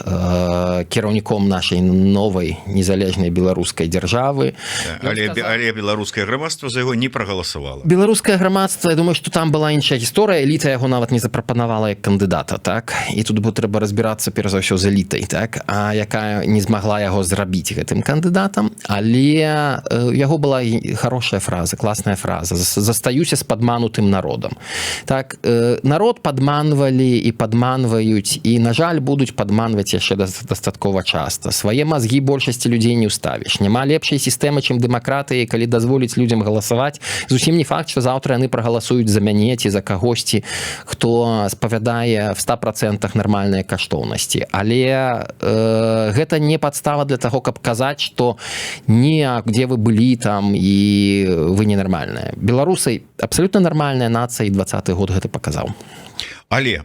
кіраўніком нашай новай незалежнай беларускай дзяржавы. Але беларускае грамадства за яго не прагаласавала. Беларускае грамадства, я думаю, што там была іншая гісторыя, эліта яго нават не запрапанавала як кандыдата, так? І тут трэба разбірацца перш за ўсё з элітай, так? А якая не змагла яго зрабіць гэтым кандыдатам, але яго была хорошая фраза, класная фраза: застаюся з падманутым народам. Так, народ падманвалі і падманваюць, і, на жаль, будуць падманваць яшчэ дастаткова часта. Свае мазгі большасці людзей не ўставіш. Няма лепшай сістэмы, чым дэмакратыі, калі дазволіць людзям галасаваць. Зусім не факт, што заўтра яны прагаласуюць за мяне ці за кагосьці, хто спавядае в 100% нармальныя каштоўнасці. Але гэта не падстава для таго, каб казаць, што не, дзе вы былі там і вы ненармальныя. Беларусы абсалютна нармальная нацыя, і 20-й год гэта паказаў. Але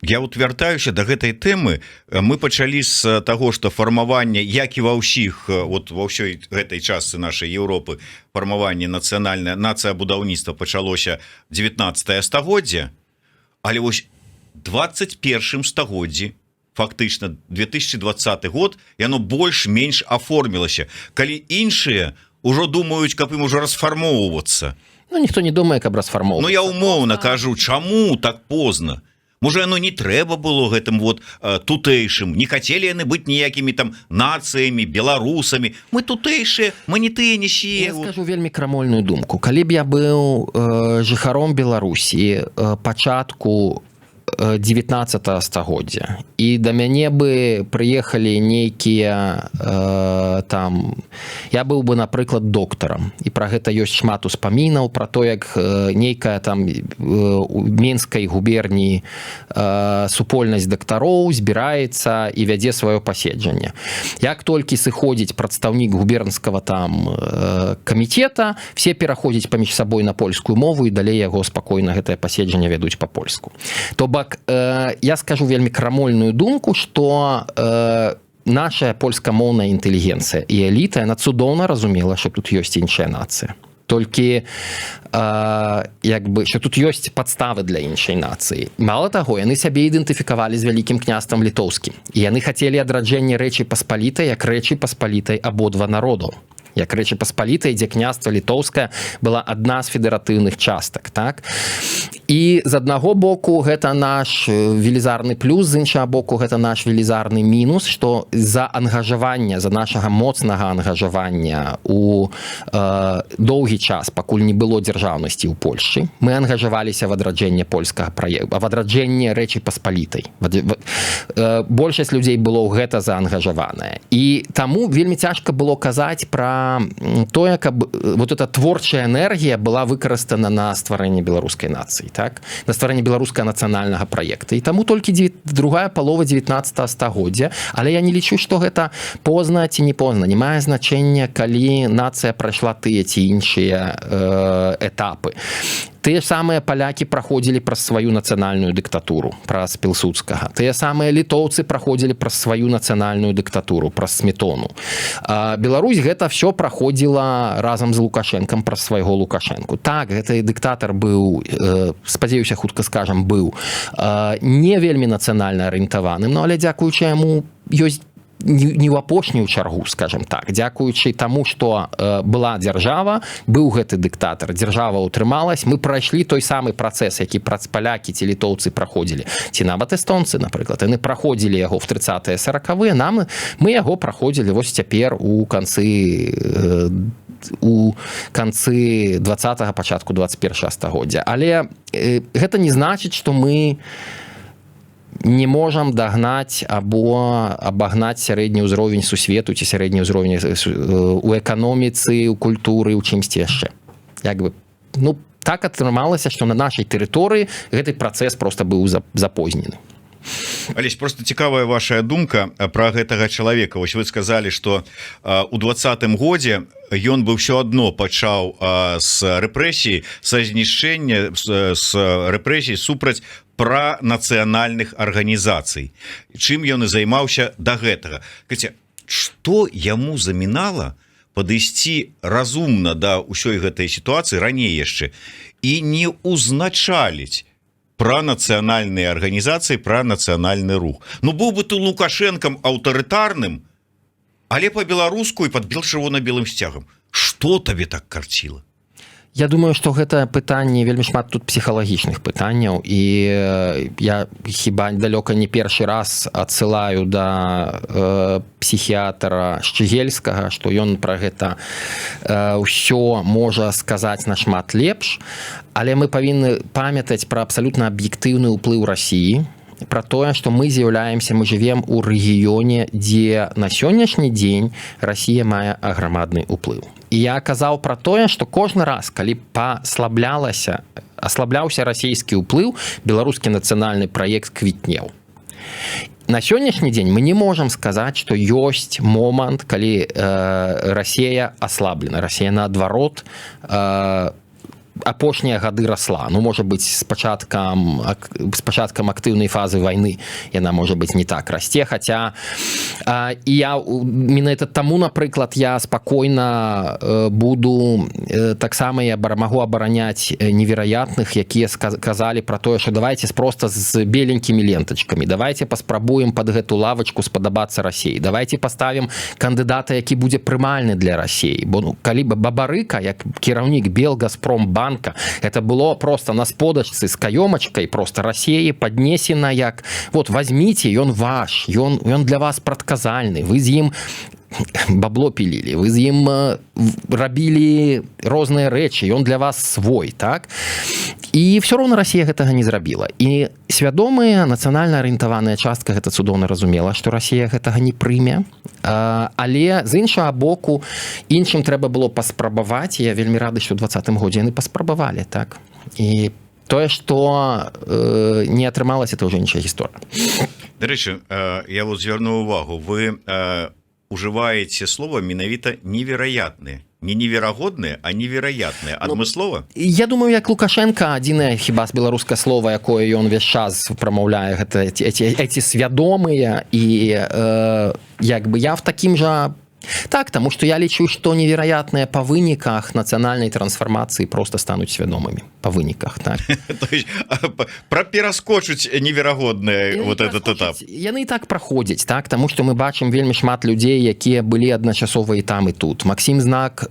я вяртаюся да гэтай тэмы. Мы пачалі з таго, што фармаванне, як і ва ўсіх, ва ўсёй гэтай частцы нашай Еўропы, фармаванне нацыянальнае, нацыябудаўніцтва пачалося 19 стагоддзе, але вось 21 стагоддзі, фактычна 2020 год, яно больш-менш аформілася, калі іншыя ўжо думаюць, каб ім ужо расфармоўвацца. Ну, ніхто не думае, каб расфармоўвацца. Ну, я умоўна кажу, чаму так позна? Можа, яно не трэба было гэтым тутэйшым, не хацелі яны быць ніякімі там нацыямі, беларусамі. Мы тутэйшыя, мы не тыя, не сія. Я скажу вельмі крамольную думку. Калі б я быў жыхаром Беларусі пачатку 19 стагоддзя, і да мяне бы прыехалі нейкія там, я быў бы, напрыклад, доктарам, і пра гэта ёсць шмат успамінаў пра то, як нейкая там у Менскай губерніі супольнасць дактароў збіраецца і вядзе сваё паседжанне. Як толькі сыходзіць прадстаўнік губернскага там камітета, все пераходзяць паміж сабой на польскую мову, і далей яго спакойна гэтае паседжанне вядуць па-польску. То бок, я скажу вельмі крамольную думку, што наша польскамоўная інтэлігенцыя і эліта, яна цудоўна разумела, што тут ёсць іншая нацыя. толькі як бы що тут ёсць падставы для іншай нацыі. Мало таго, яны сябе ідэнтыфікавалі з вялікім княствам літоўскім, і яны хацелі адраджэння Рэчы Паспалітай як Рэчы Паспалітай абодва народаў, як Рэчы Паспалітай, дзе княства літоўскае была адна з федэратыўных частак, так? І з аднаго боку гэта наш велізарны плюс, з іншага боку гэта наш велізарны мінус, што за ангажавання, за нашага моцнага ангажавання у доўгі час, пакуль не было дзяржаўнасці ў Польшчы, мы ангажаваліся в адраджэнне польскага праекта, в адраджэнне Рэчы Паспалітай. Большасць людзей было ў гэта заангажаваная. І таму вельмі цяжка было казаць пра тое, каб вот эта творчая энергія была выкарыстана на стварэнне беларускай нацыі, так? На стварэнне беларускага нацыянальнага праекта. І таму толькі другая палова 19 стагоддзя, але я не лічу, што гэта позна ці не позна. Не мае значэння, калі нацыя прайшла тыя ці іншыя этапы. Тыя самыя палякі праходзілі праз сваю нацыянальную дыктатуру, праз Пілсудскага. Тыя самыя літоўцы праходзілі праз сваю нацыянальную дыктатуру, праз Сметону. Беларусь гэта все праходзіла разам з Лукашэнкам праз свайго Лукашэнку. Так, гэты дыктатар быў, спадзяюся, хутка скажам, быў не вельмі нацыянальна арыентаваным, но але дзякуючы яму ёсць не ў апошнюю чаргу, скажем так, дзякуючы таму, што была дзяржава, быў гэты дыктатар, дзяржава ўтрымалась, мы прайшлі той самы працэс, які палякі ці літоўцы праходзілі, ці нават эстонцы, напрыклад, яны праходзілі яго в 30-е 40-е, мы яго праходзілі вось цяпер у канцы 20-го, пачатку 21-го стагоддзя. Але гэта не значыць, што мы не можам дагнаць або абагнаць сярэдні ўзровень сусвету ці сярэдні ўзровень у эканоміцы, у культуры, у чымсьці яшчэ. Як бы, ну, так атрымалася, што на нашай тэрыторыі гэты працэс проста быў запознены. Алесь, просто цікавая ваша думка пра гэтага чалавека. Вось вы сказалі, што у 20-м годзе ён бы ўсё адно пачаў з рэпрэсій, са знішчэння, з рэпрэсій супраць пранацыянальных арганізацый. Чым ён і займаўся да гэтага? Што яму замінала падысці разумна да ўсёй гэтай сітуацыі раней яшчэ і не ўзначаліць пра нацыянальныя арганізацыі, пра нацыянальны рух? Ну, быў бы ты Лукашэнкам аўтарытарным, але па-беларуску і пад чырвона-белым сцягам. Што табе так карціла? Я думаю, што гэта пытанне, вельмі шмат тут псіхалагічных пытанняў, і я хіба далёка не першы раз адсылаю да псіхіатра Шчыгельскага, што ён пра гэта ўсё можа сказаць нашмат лепш, але мы павінны памятаць пра абсалютна аб'ектыўны ўплыў Расіі, про тое, што мы з'яўляемся, мы жывем у рэгіёне, дзе на сённяшні дзень Расія мае аграмадны ўплыў. І я казаў пра тое, што кожны раз, калі аслабляўся расійскі ўплыў, беларускі нацыянальны праект квітнеў. На сённяшні дзень мы не можам сказаць, што ёсць момант, калі Расія аслаблена. Расія, наадварот, апошнія гады расла. Ну, можа быць, з пачаткам актыўнай фазы вайны яна, можа быць, не так расце, хаця і я менавіта таму, напрыклад, я спакойна буду таксама я магу абараняць невераятных, якія казалі пра тое, што давайте проста з беленькімі лентачкамі, давайте паспрабуем пад гэту лавачку спадабацца Расіі, давайте паставім кандыдата, які будзе прымальны для Расіі, бо ну, калі бы Бабарыка, як кіраўнік Белгазпромбанка, это было просто на сподачцы з каёмачкай просто Расіі паднесена як вот возьмите, ён ваш, ён для вас прадказальны, вы з ім бабло пілілі, вы з ім рабілі розныя рэчы, ён для вас свой, так? І все роўна Расія гэтага не зрабіла. І свядомая нацыянальна арыентаваная частка гэта цудоўна разумела, што Расія гэтага не прыме, але з іншага боку іншым трэба было паспрабаваць, і я вельмі рады, што ў 20-м годзе яны паспрабавалі, так? І тое, што не атрымалася, это ўжо іншая гісторыя. Дарэчы, я вот звярну увагу, вы ужываеце слова менавіта невероятныя. Не неверагодныя, а невероятныя. Адмыслова? Я думаю, як Лукашенко, адзінае хіба з беларускае слова, якое ён весь час прамаўляе, гэта эти свядомыя, і як бы я в такім жа Так, тому что я лічу, што невероятныя па выніках нацыянальнай трансфармацыі просто стануць свядомымі па выніках, так. То есть пераскочыць неверагоднае вот этот этап. Яны і так праходзяць, так, таму што мы бачым вельмі шмат людзей, якія былі адначасова і там і тут. Максім Знак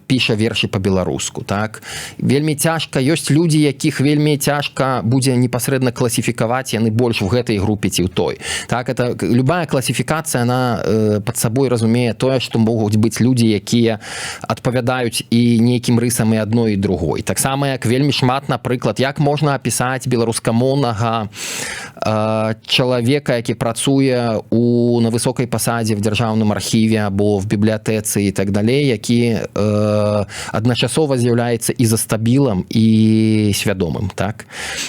піша вершы па-беларуску, так. Вельмі цяжка, ёсць людзі, якіх вельмі цяжка будзе непасрэдна класіфікаваць, яны больш в гэтай групе ці ў той. Так, это любая класіфікацыя, она пад сабой разумее тое, што могуць быць людзі, якія адпавядаюць і нейкім рысам і адной і другой. Таксама як вельмі шмат, напрыклад, як можна апісаць беларускамоўнага чалавека, які працуе на высокай пасадзе в дзяржаўным архіве або в бібліятэцы і так далей, які адначасова з'яўляецца і застабілам і свядомым, так?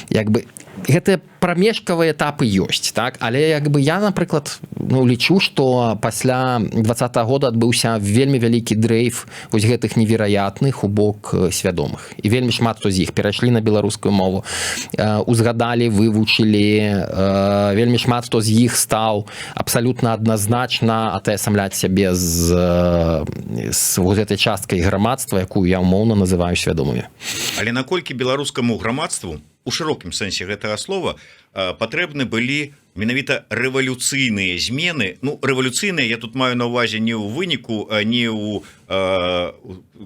Як бы гэтыя прамежкавыя этапы ёсць, так, але як бы я, напрыклад, лічу, што пасля 20-го года адбыўся вельмі вялікі дрейф вось гэтых невероятных у бок свядомых, і вельмі шмат хто з іх перайшлі на беларускую мову, узгадалі, вывучылі, вельмі шмат хто з іх стаў абсалютна адназначна атаясамляць сябе з вот гэтай часткай грамадства, якую я умоўна называю свядомымі. Але наколькі беларускаму грамадству у шырокім сэнсе гэтага слова патрэбны былі менавіта рэвалюцыйныя змены. Ну, рэвалюцыйныя я тут маю на ўвазе не ў выніку, не ў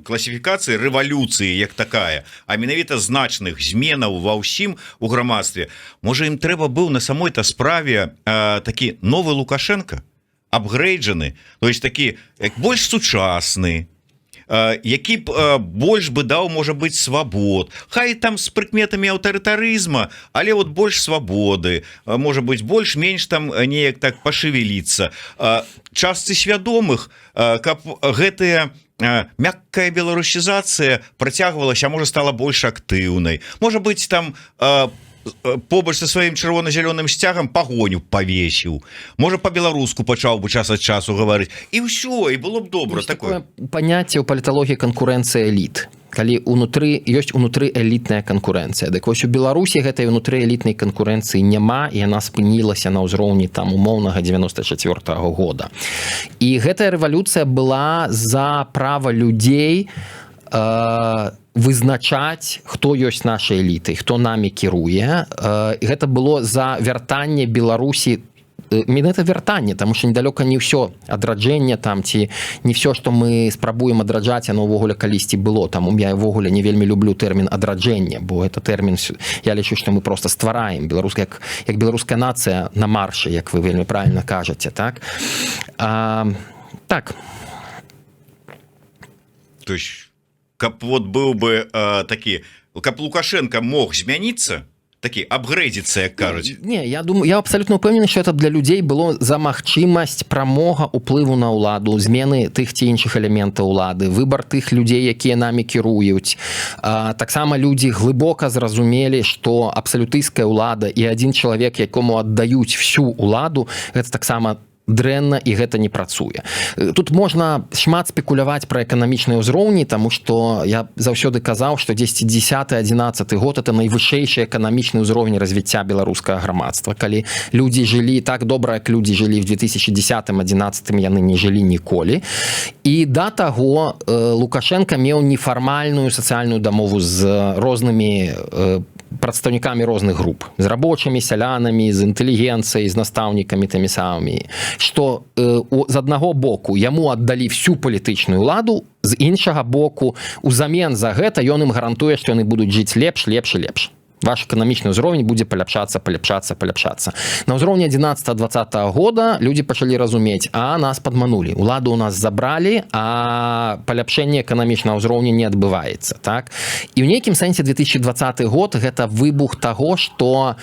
класіфікацыі рэвалюцыі як такая, а менавіта значных зменаў ва ўсім у грамадстве. Можа, ім трэба быў на самой-то справе такі новы Лукашенко, апгрейджаны, то есть такі больш сучасны, які б больш бы даў, можа быць, свабод, хай там з прыкметамі аўтарытарызма, але вот больш свабоды, можа быць, больш-менш там неяк так пашевеліцца. Частцы свядомых, каб гэтая мяккая беларусізацыя працягвалася, а можа, стала больш актыўнай. Можа быць, там побач са сваім чырвона-зялёным сцягам пагоню павесіў, можа, па-беларуску пачаў бы час ад часу гаварыць, і ўсё, і было б добра. Такое паняцце ў паліталогіі канкурэнцыя эліт, калі ёсць унутры элітная канкурэнцыя. Дык вось у Беларусі гэтай унутры элітнай канкурэнцыі няма, і яна спынілася на ўзроўні там умоўнага 94-го года. І гэтая рэвалюцыя была за права людзей вызначаць, хто ёсць нашай элітай, хто намі кіруе. Гэта было за вяртанне Беларусі, менавіта вяртанне, таму што недалёка не ўсё адраджэнне там, ці не ўсё, што мы спрабуем адраджаць, яно ўвогуле калісьці было. Таму я ўвогуле не вельмі люблю тэрмін адраджэнне, бо гэта тэрмін, я лічу, што мы просто ствараем беларуская, як беларуская нацыя на маршы, як вы вельмі правільна кажаце, так? Так. То есть каб вот быў бы такі, каб Лукашенко мог змяніцца, такі апгрэдзіцца, як кажуць. Не, я думаю, я абсалютна ўпэўнены, што это для людзей было за магчымасць прамога ўплыву на ўладу, змены тых ці іншых элементаў улады, выбар тых людзей, якія намі кіруюць. Таксама людзі глыбока зразумелі, што абсалютысцкая ўлада і адзін чалавек, якому аддаюць всю ўладу, гэта таксама дрэнна, і гэта не працуе. Тут можна шмат спекуляваць пра эканамічныя ўзроўні, таму што я заўсёды казаў, што 10-11 год это найвышэйшы эканамічны ўзровень развіцця беларускага грамадства. Калі людзі жылі так добра, як людзі жылі в 2010-11, яны не жылі ніколі. І да таго Лукашенко меў нефармальную сацыяльную дамову з рознымі прадстаўнікамі розных груп, з рабочымі, сялянамі, з інтэлігенцыяй, з настаўнікамі тымі самымі, што з аднаго боку яму аддалі всю палітычную ўладу, з іншага боку узамен за гэта ён ім гарантуе, што яны будуць жыць лепш, лепш і лепш. Ваш эканамічны ўзровень будзе паляпшацца. На ўзроўні 11-20 года людзі пачалі разумець, нас падманулі, уладу у нас забралі, а паляпшэнне эканамічнага ўзроўня не адбываецца, так? І ў нейкім сэнсе 2020 год гэта выбух таго, што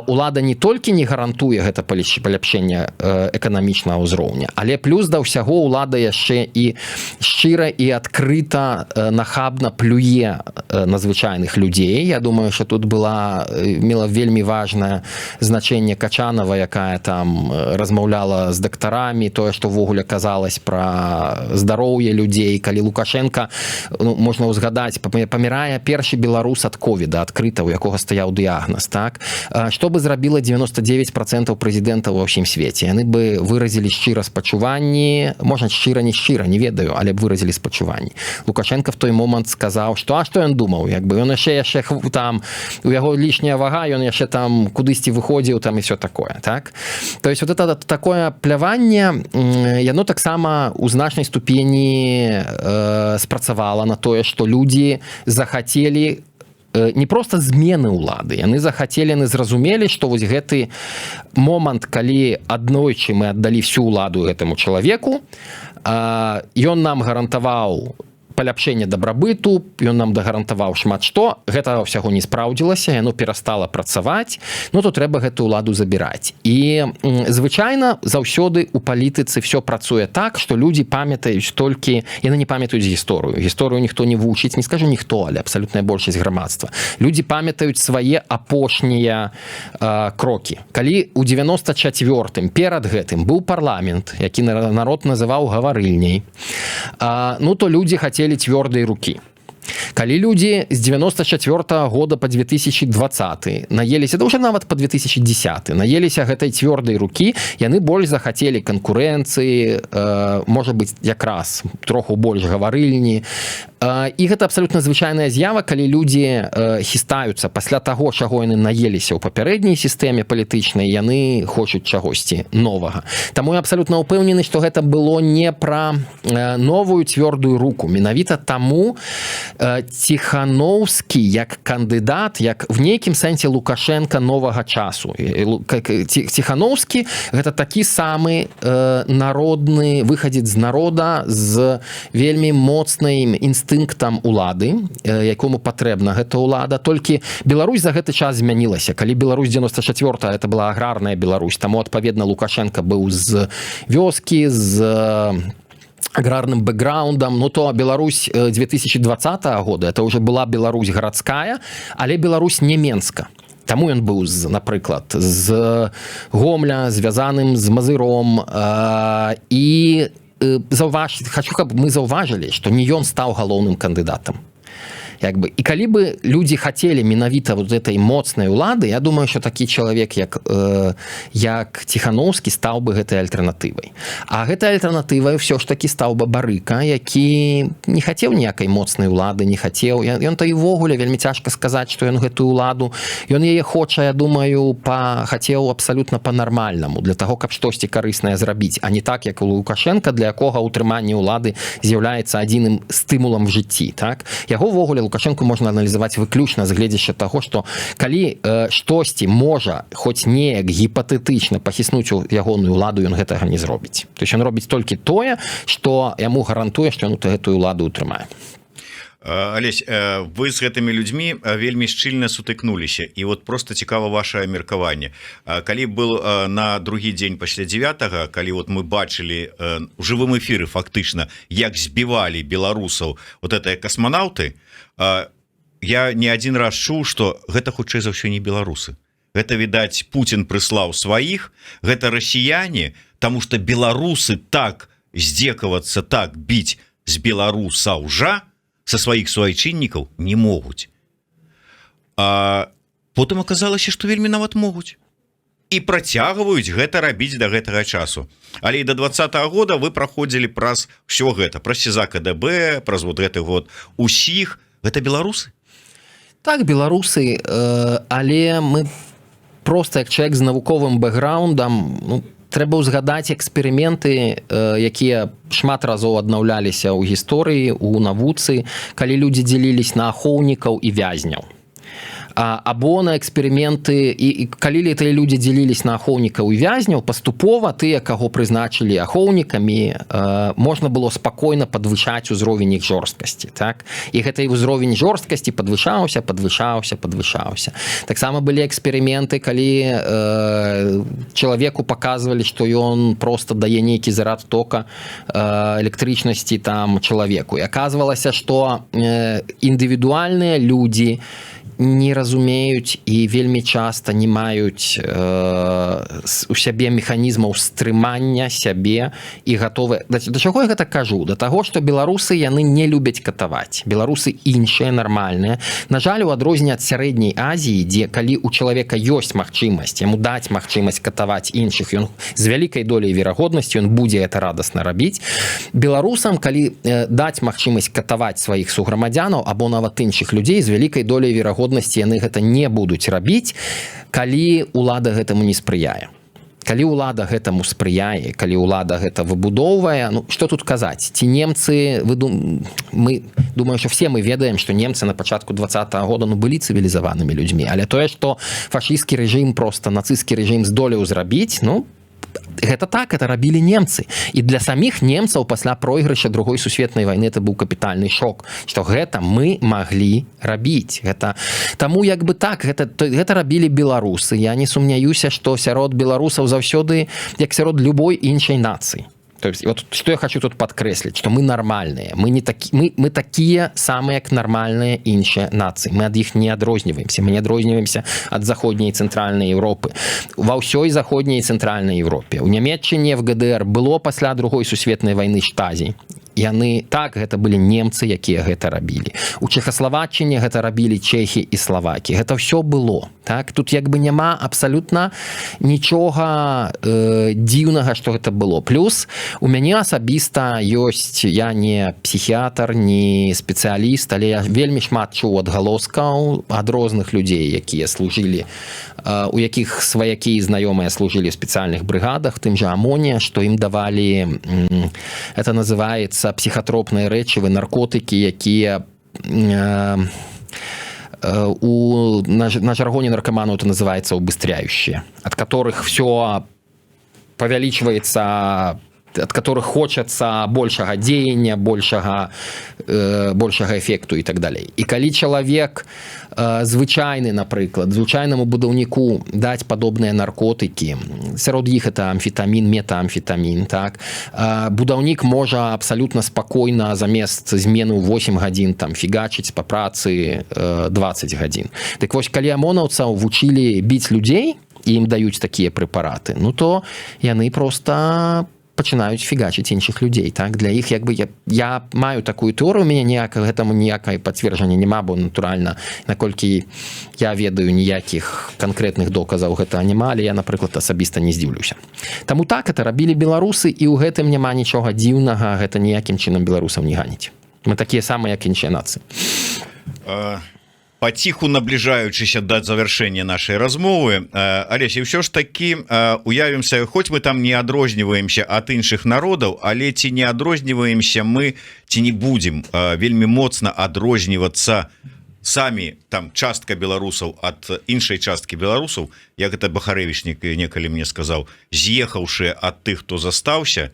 улада не толькі не гарантуе гэта паляпшэнне эканамічнага ўзроўня, але плюс да ўсяго улада яшчэ і шчыра і адкрыта нахабна плюе на звычайных людзей. Я думаю, што тут тут мела вельмі важнае значэнне Качанова, якая там размаўляла з дактарамі, тое, што ўвогуле казалось пра здароўе людзей. Калі Лукашенко, можна ўзгадаць, памірае першы беларус ад ковіда, адкрыта, у якога стаяў дыягназ, так? Што бы зрабіла 99% прэзідэнтаў ва ўсім свеце? Яны бы выразілі шчыра спачуванні, можна шчыра, не шчыра, не ведаю, але б выразілі спачуванні. Лукашенко в той момант сказаў, што а што ён думаў? Як бы ён яшчэ там, у яго лішняя вага, ён яшчэ там кудысьці выходзіў там і все такое, так? То есть вот это такое пляванне, яно таксама у значнай ступені спрацавала на тое, што людзі захацелі не просто змены ўлады, яны захацелі, яны зразумелі, што вось гэты момант, калі аднойчы мы аддалі всю ўладу гэтаму чалавеку, ён нам гарантаваў паляпшэнне дабрабыту, ён нам дагарантаваў шмат што, гэта ўсяго не спраўдзілася, яно перастала працаваць, ну то трэба гэту ўладу забіраць. І звычайна заўсёды у палітыцы все працуе так, што людзі памятаюць толькі, яны не памятаюць гісторыю. Гісторыю ніхто не вучыць, не скажу ніхто, але абсалютная большасць грамадства. Людзі памятаюць свае апошнія крокі. Калі у 94-м перад гэтым быў парламент, які народ называў гаварыльняй, ну то людзі хацелі цвёрдай рукі. Калі людзі з 94 года по 2020 наеліся, да ўжо нават по 2010 наеліся гэтай цвёрдай рукі, яны больш захацелі канкурэнцыі, можа быць якраз троху больш гаварыльні. І гэта абсалютна звычайная з'ява, калі людзі хістаюцца пасля таго, чаго яны наеліся ў папярэдняй сістэме палітычнай, яны хочуць чагосьці новага. Таму я абсалютна ўпэўнены, што гэта было не пра новую цвёрдую руку. Менавіта таму Ціхановскі як кандыдат, як в нейкім сэнсе Лукашенко новага часу. Ціхановскі гэта такі самы народны выхадзец з народа з вельмі моцным інстынктам улады, якому патрэбна гэта ўлада. Толькі Беларусь за гэты час змянілася. Калі Беларусь 94-та, это была аграрная Беларусь, таму, адпаведна, Лукашенко быў з вёскі, з аграрным бэкграундам, ну то Беларусь 2020 года, это уже была Беларусь гарадская, але Беларусь не Менска. Таму ён быў, напрыклад, з Гомля, звязаным з Мазыром, і хочу, каб мы заўважылі, што не ён стаў галоўным кандыдатам. Як бы. І калі бы людзі хацелі менавіта вот этой моцнай улады, я думаю, що такі чалавек, як Ціхановскі, стаў бы гэтай альтэрнатывай. А гэтай альтэрнатывай ўсё ж такі стаў бы Барыка, які не хацеў ніякай моцнай улады, не хацеў. Ён то і ввогуле вельмі цяжка сказаць, што ён гэтую уладу, ён яе хоча, я думаю, хацеў абсалютна па-нармальнаму, для таго, каб штосьці карыснае зрабіць, а не так, як у Лукашенка, для якога ўтрыманне ўлады з'яўляецца адзіным стымулам в жыцці. Так? Яго ввогуле Лукашенко можна аналізаваць выключна з гледзяща таго, што калі штосьці можа хоць неяк гіпатэтычна пахіснуць у ягоную ўладу, ён гэтага не зробіць. То есть ён робіць толькі тое, што яму гарантуе, што ён гэтую ўладу ўтрымае. Алесь, вы з гэтымі людзьмі вельмі шчыльна сутыкнуліся, і вот просто цікава ваше меркаванне. Калі был на другі дзень пасля 9-го, калі вот мы бачылі у жывым эфіры фактычна, як збівалі беларусаў вот гэтыя касманаўты, я не адзін раз чуў, што гэта хутчэй за ўсё не беларусы. Гэта, відаць, Путін прыслаў сваіх, гэта расіяне, таму што беларусы так здзекавацца, так біць з беларусаў жа са сваіх суайчыннікаў не могуць. А потым аказалася, што вельмі нават могуць. І працягваюць гэта рабіць да гэтага часу. Але і да 20-го года вы праходзілі праз ўсё гэта, праз СІЗА КДБ, праз вот гэты год усіх. Гэта беларусы? Так, беларусы, але мы просто як чалавек з навуковым бэкграундам, трэба ўзгадаць эксперыменты, якія шмат разоў аднаўляліся ў гісторыі, у навуцы, калі людзі дзеліліся на ахоўнікаў і вязняў. Або на эксперыменты, і калі тыя людзі дзеліліся на ахоўнікаў і вязняў, паступова тыя, каго прызначылі ахоўнікамі, можна было спакойна падвышаць узровень іх жорсткасці. Так? І гэты ўзровень жорсткасці падвышаўся. Таксама былі эксперыменты, калі чалавеку паказвалі, што ён проста дае нейкі зарад тока электрычнасці там чалавеку. І аказвалася, што індывідуальныя людзі не разумеюць і вельмі часта не маюць у сябе механізмаў стрымання сябе і гатовы да чаго я гэта кажу, да таго што беларусы яны не любяць катаваць, беларусы іншыя нармальныя. На жаль, у адрозненне ад сярэдняй Азіі, дзе калі у чалавека ёсць магчымасць яму даць магчымасць катаваць іншых, ён з вялікай доляй верагоднасці ён будзе это радасна рабіць. Беларусам калі даць магчымасць катаваць сваіх суграмадзянаў або нават іншых людзей, з вялікай доляй верагоднасці яны гэта не будуць рабіць, калі ўлада гэтаму не спрыяе. Калі ўлада гэтаму спрыяе, калі ўлада гэта выбудоўвае, ну што тут казаць, ці немцы, мы думаю, што все мы ведаем, што немцы на пачатку 20-го года былі цывілізаванымі людзьмі, але тое, што фашысцкі рэжым, проста нацысцкі рэжым здолеў зрабіць, ну гэта так, это рабілі немцы. І для саміх немцаў пасля пройгрыша другой сусветнай вайны это быў капітальны шок, што гэта мы маглі рабіць. Таму як бы так, гэта рабілі беларусы. Я не сумняюся, што сярод беларусаў заўсёды, як сярод любой іншай нацыі. То есть, вот что я хочу тут подкреслить, что мы нормальные, мы такие самые, как нормальные іншие нации, мы от них не адрозниваемся, мы не адрозниваемся от Заходней и Центральной Европы. Во всей Заходней и Центральной Европе. У Нямецчыне в ГДР было пасля другой сусветнай вайны штазі. Яны так, гэта былі немцы, якія гэта рабілі. У Чехаславаччыне гэта рабілі чехі і славакі. Гэта ўсё было. Так? Тут як бы няма абсалютна нічога дзіўнага, што гэта было. Плюс у мяне асабіста ёсць, я не псіхіатр, не спецыяліст, але я вельмі шмат чуў адгалоскаў ад розных людзей, якія служылі, у якіх сваякі і знаёмыя служылі в спецыяльных брыгадах, тым жа АМОНе, што ім давалі, это называецца психотропные рэчывы, наркотыкі, якія на жаргоне наркоману это называется убыстряющие, от которых все павялічваецца, от которых хочется большага дзеяння, большага эфекту и так далее. И калі чалавек звычайны, напрыклад, звычайнаму будаўніку даць падобныя наркотыкі, сярод іх это амфетамін, метаамфетамін, так, будаўнік можа абсалютна спакойна замест змены 8 гадзін там фігачыць па працы 20 гадзін. Дык вось, калі амонаўцаў вучылі біць людзей, і ім даюць такія прэпараты, ну то яны проста пачынаюць фігачыць іншых людзей. Так? Для іх як бы я маю такую тэорыю, у мяне гэтаму ніякай пацверджання няма, бо натуральна, наколькі я ведаю, ніякіх канкрэтных доказаў гэтага няма, але я, напрыклад, асабіста не здзіўлюся. Таму так, это рабілі беларусы, і ў гэтым няма нічога дзіўнага, гэта ніякім чынам беларусаў не ганіць. Мы такія самыя, як іншыя нацыі. Паціху набліжаючыся да завяршэння нашай размовы, Алесь, ўсё ж такі уявімся, хоць мы там не адрозніваемся ад іншых народаў, але ці не адрозніваемся мы, ці не будзем вельмі моцна адрознівацца самі там частка беларусаў ад іншай часткі беларусаў, як это Бахарэвічнік некалі мне сказаў, з'ехаўшы ад тых, хто застаўся,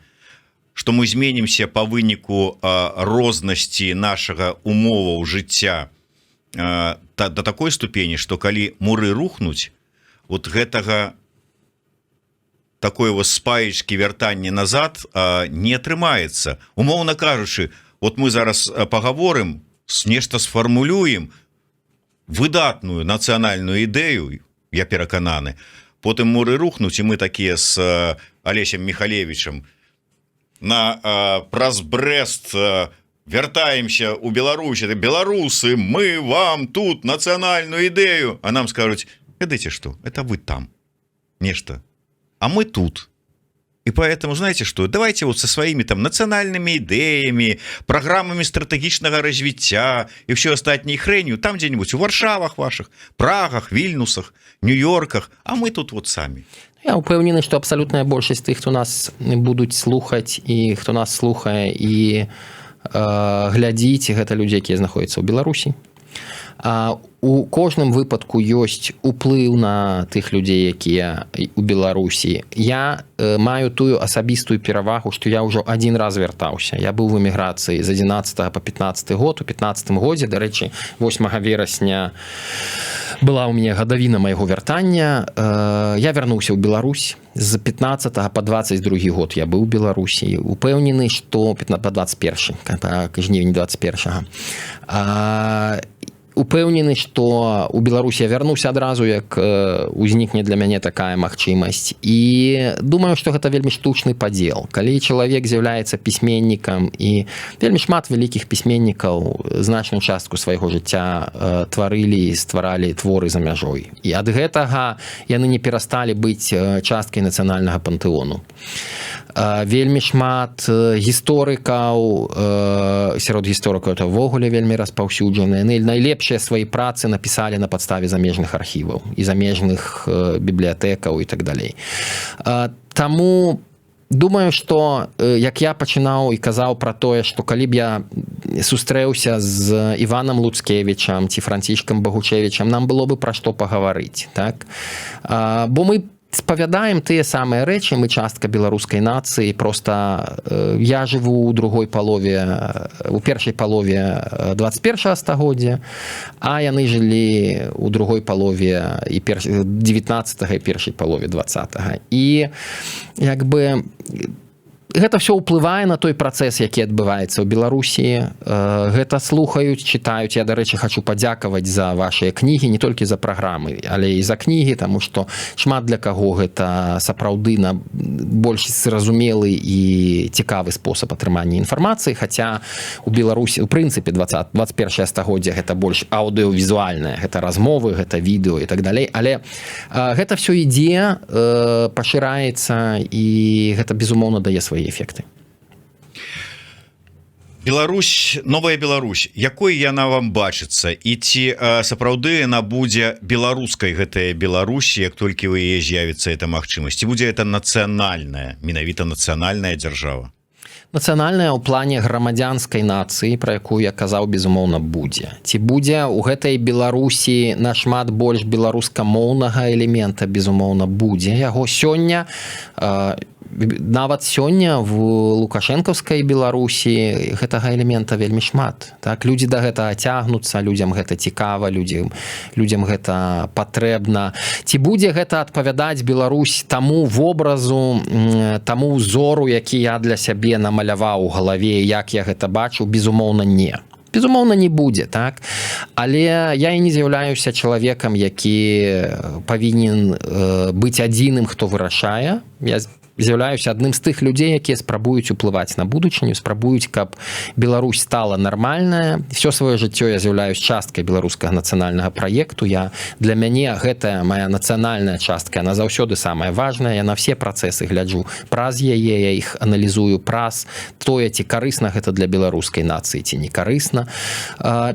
што мы зменімся па выніку рознасці нашага умоваў жыцця да такой ступені, што калі муры рухнуць, вот гэтага такой вот спаечкі вяртання назад не атрымаецца. Умоўна кажучы, вот мы зараз пагаворым, нешта сфармулюем выдатную нацыянальную ідэю, я перакананы, потым муры рухнуць, і мы такія з Алесем Михалевічам праз Брэст вяртаемся у Беларусі, беларусы, мы вам тут нацыянальную ідэю, а нам скажуць, ведаеце што, это вы там, нешта, а мы тут. И поэтому, знаете что, давайте вот со своими там национальными идеями, программами стратегичного развития и все остальное хренью, там где-нибудь у Варшавах ваших, Прагах, Вильнюсах, Нью-Йорках, а мы тут вот сами. Я упэўнены, што абсалютная большасць тых, хто нас будуць слухаць і хто нас слухае і глядзіць, гэта людзі, якія знаходзяцца ў Беларусі. У кожным выпадку ёсць уплыў на тых людзей, якія у Беларусі. Я маю тую асабістую перавагу, што я ўжо один раз вяртаўся. Я быў в эміграцыі з 11 по 15 год. У 15 годзе, дарэчы, 8 верасня была ў мяне гадавіна майго вяртання. Я вярнуўся ў Беларусь. З 15 по 22 год я быў у Беларусі. Упэўнены, што по 21, жнівень 21. упэўнены, што у Беларусі я вярнуся адразу, як узнікне для мяне такая магчымасць. І думаю, што гэта вельмі штучны падзел. Калі чалавек з'яўляецца пісьменнікам, і вельмі шмат вялікіх пісьменнікаў значную частку свайго жыцця тварылі і стваралі творы за мяжой. І ад гэтага яны не перасталі быць часткай нацыянальнага пантэону. Вельмі шмат гісторыкаў, сярод гісторыкаў это ўвогуле вельмі распаўсюджаны. Яны найлепшыя свае працы напісалі на падставе замежных архіваў і замежных бібліятэкаў і так далей. Таму думаю, што як я пачынаў і казаў пра тое, што калі б я сустрэўся з Іванам Луцкевічам ці Францішкам Багучевічам, нам было бы пра што пагаварыць, так? Бо мы спавядаем тыя самыя рэчы, мы частка беларускай нацыі, просто я жыву у першай палове 21 стагоддзя, а яны жылі у другой палове 19 і першай палове 20. І як бы гэта все ўплывае на той працэс, які адбываецца ў Беларусі. Гэта слухаюць, чытаюць. Я, дарэчы, хочу падзякаваць за вашыя кнігі, не толькі за праграмы, але і за кнігі, таму што шмат для каго гэта сапраўды больш зразумелы і цікавы спосаб атрымання інфармацыі, хаця у Беларусі, у прынцыпе, 21 стагоддзя гэта больш аўдыёвізуальнае, гэта размовы, гэта відэо і так далей, але гэта все ідзе, пашыраецца, і гэта, безумоўна, дае свае эфекты. Беларусь, новая Беларусь, якой яна вам бачыцца, і ці сапраўды яна будзе беларускай, гэтая Беларусі, як толькі ў яе з'явіцца эта магчымасць, ці будзе это нацыянальная, менавіта нацыянальная дзяржава? Нацыянальная ў плане грамадзянскай нацыі, пра якую я казаў, безумоўна, будзе. Ці будзе ў гэтай Беларусі нашмат больш беларускамоўнага элемента, безумоўна, будзе. Яго сёння, нават сёння в лукашэнкаўскай Беларусі гэтага элемента вельмі шмат. Так, людзі да гэтага цягнуцца, людзям гэта цікава, людзям гэта патрэбна. Ці будзе гэта адпавядаць Беларусь таму вобразу, таму ўзору, які я для сябе намаляваў у галаве, як я гэта бачу, безумоўна, не. Безумоўна, не будзе, так? Але я і не з'яўляюся чалавекам, які павінен быць адзіным, хто вырашае. Я з'яўляюся адным з тых людзей, якія спрабуюць уплываць на будучыню, спрабуюць, каб Беларусь стала нармальная. Всё сваё жыццё я з'яўляюсь часткай беларускага нацыянальнага праекту. Для мяне гэтая моя нацыянальная частка, яна заўсёды самая важная. Я на все працэсы гляджу праз яе, я іх аналізую праз тое, ці карысна гэта для беларускай нацыі, ці не карысна.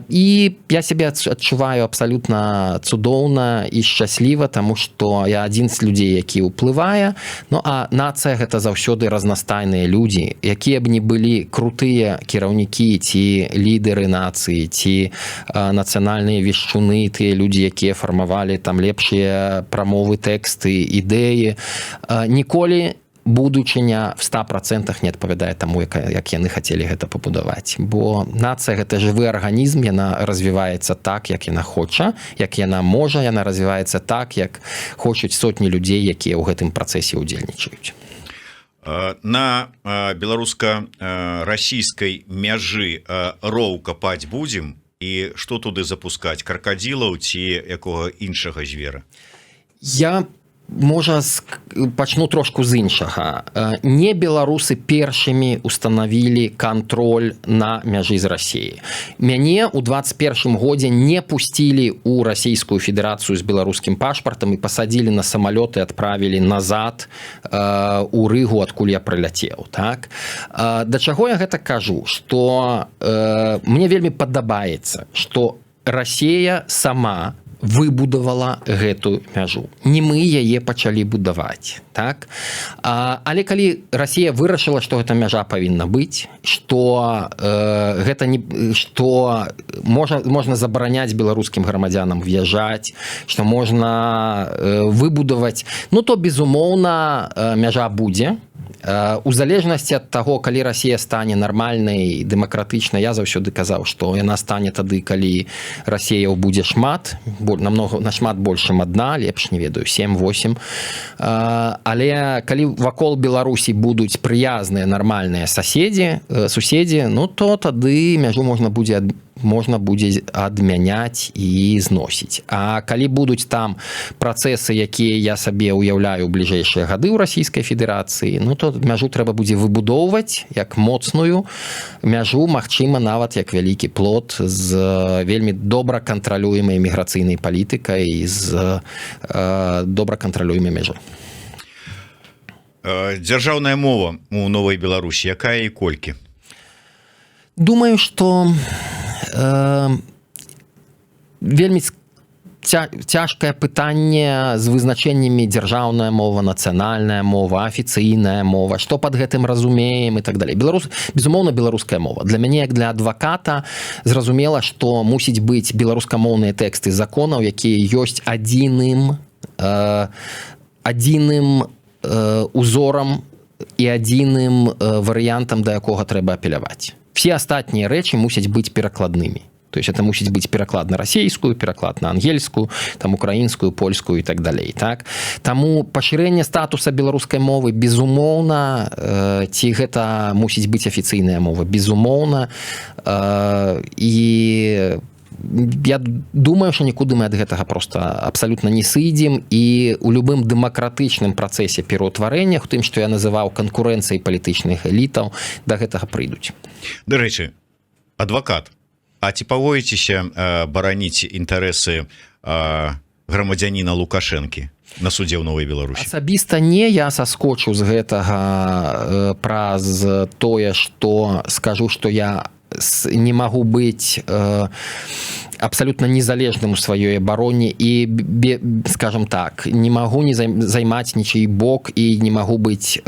І я сябе адчуваю абсалютна цудоўна і шчасліва, таму што я адзін з людзей, які ўплывае. Ну, а нацыя гэта заўсёды разнастайныя людзі, якія б не былі крутыя кіраўнікі ці лідеры нацыі, ці нацыянальныя вешчуны, тыя людзі, якія фармавалі там лепшыя прамовы, тэксты, ідэі, ніколі будучыня в 100% не адпавядае таму, як яны хацелі гэта пабудаваць. Бо нацыя гэта жывы арганізм, яна развіваецца так, як яна хоча, як яна можа, яна развіваецца так, як хочуць сотні людзей, якія ў гэтым працэсе ўдзельнічаюць. На беларуска-расійскай мяжы роў капаць будзем, і што туды запускаць, кракадзілаў ці якога іншага звера? Я можа пачну трошку з іншага. Не беларусы першымі устанавілі кантроль на мяжы з Расіяй. Мяне ў 21 годзе не пусцілі ў Расійскую Федэрацыю з беларускім пашпартам і пасадзілі на самалёт і адправілі назад у Рыгу, адкуль я прыляцеў. Так? Да чаго я гэта кажу? Што мне вельмі падабаецца, што Расія сама выбудавала гэтую мяжу. Не мы яе пачалі будаваць. Так? Але калі Расія вырашыла, што гэта мяжа павінна быць, што можна забараняць беларускім грамадзянам в'язджаць, што можна выбудаваць, ну то, безумоўна, мяжа будзе. У залежнасці ад таго, калі Расія стане нармальнай, дэмакратычнай, я заўсёды казаў, што яна стане тады, калі расеяў будзе шмат, нашмат больш, чым адна, лепш, не ведаю, 7-8. Але калі вакол Беларусі будуць прыязныя, нармальныя суседзі, ну то тады мяжу можна будзе можна будзе адмяняць і зносіць. А калі будуць там працэсы, якія я сабе уяўляю ў бліжэйшыя гады ў Расійскай Федэрацыі, ну то мяжу трэба будзе выбудоўваць як моцную мяжу, магчыма, нават як вялікі плот з вельмі добра кантралюемай міграцыйнай палітыкай, з добра кантралюемай мяжы. Дзяржаўная мова у Новай Беларусі якая і колькі? Думаю, што вельмі цяжкае пытанне з вызначэннямі дзяржаўная мова, нацыянальная мова, афіцыйная мова, што пад гэтым разумеем і так далей. Безумоўна, беларуская мова. Для мяне, як для адваката, зразумела, што мусіць быць беларускамоўныя тэксты законаў, якія ёсць адзіным узорам і адзіным варыянтам, да якога трэба апеляваць. Все астатнія рэчы мусяць быць перакладнымі. То есть это мусіць быць пераклад на расійскую, пераклад на ангельскую, там украінскую, польскую і так далей. Так? Таму пашырэнне статуса беларускай мовы, безумоўна, ці гэта мусіць быць афіцыйная мова, безумоўна. І я думаю, што нікуды мы ад гэтага просто абсалютна не сыдзем, і у любым дэмакратычным працэсе пераўтварэння, у тым, што я называў канкурэнцыяй палітычных элітаў, да гэтага прыйдуць. Да рэчы, адвакат, а ці павоіцеся бараніць інтарэсы грамадзяніна Лукашэнкі на судзе ў Новай Беларусі? Асабіста не, я саскочу з гэтага праз тое, што скажу, што я не магу быць абсалютна незалежным у сваёй абароне і, скажем так, не магу не займаць нічый бок і не магу быць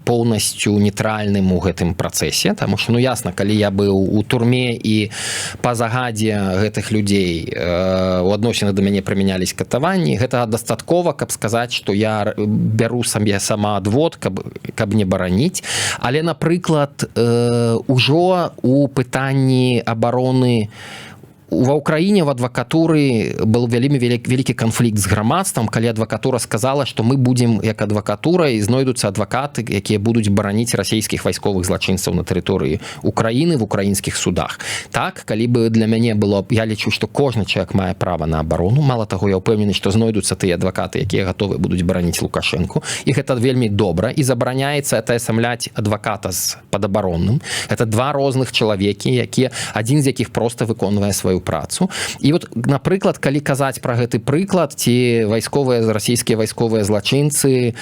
поўнасцю нейтральным у гэтым працэсе, таму што, ну, ясна, калі я быў у турме і па загадзе гэтых людзей у адносінах да мяне прымянялись катаванні, гэта дастаткова, каб сказаць, што я бяру сабе самаадвод, каб не бараніць. Але, напрыклад, ужо у пытанні абароны ва ўкраіне в адвакатуры был вельмі вялікі канфлікт з грамадствам, калі адвакатура сказала, што мы будзем як адвакатура і знойдуцца адвакаты, якія будуць бараніць расійскіх вайсковых злачынцаў на тэрыторыі Украіны в украінскіх судах. Так, калі бы для мяне было, я лічу, што кожны чалавек мае права на абарону. Мала таго, я ўпэўнены, што знойдуцца тыя адвакаты, якія гатовы будуць бараніць Лукашэнку. І гэта вельмі добра. І забараняецца атаясамляць адваката з падабаронным. Гэта два розных чалавекі, якія адзін з якіх проста выконвае сваю працу. І вот, напрыклад, калі казаць пра гэты прыклад, ці расійскія вайсковыя злачынцы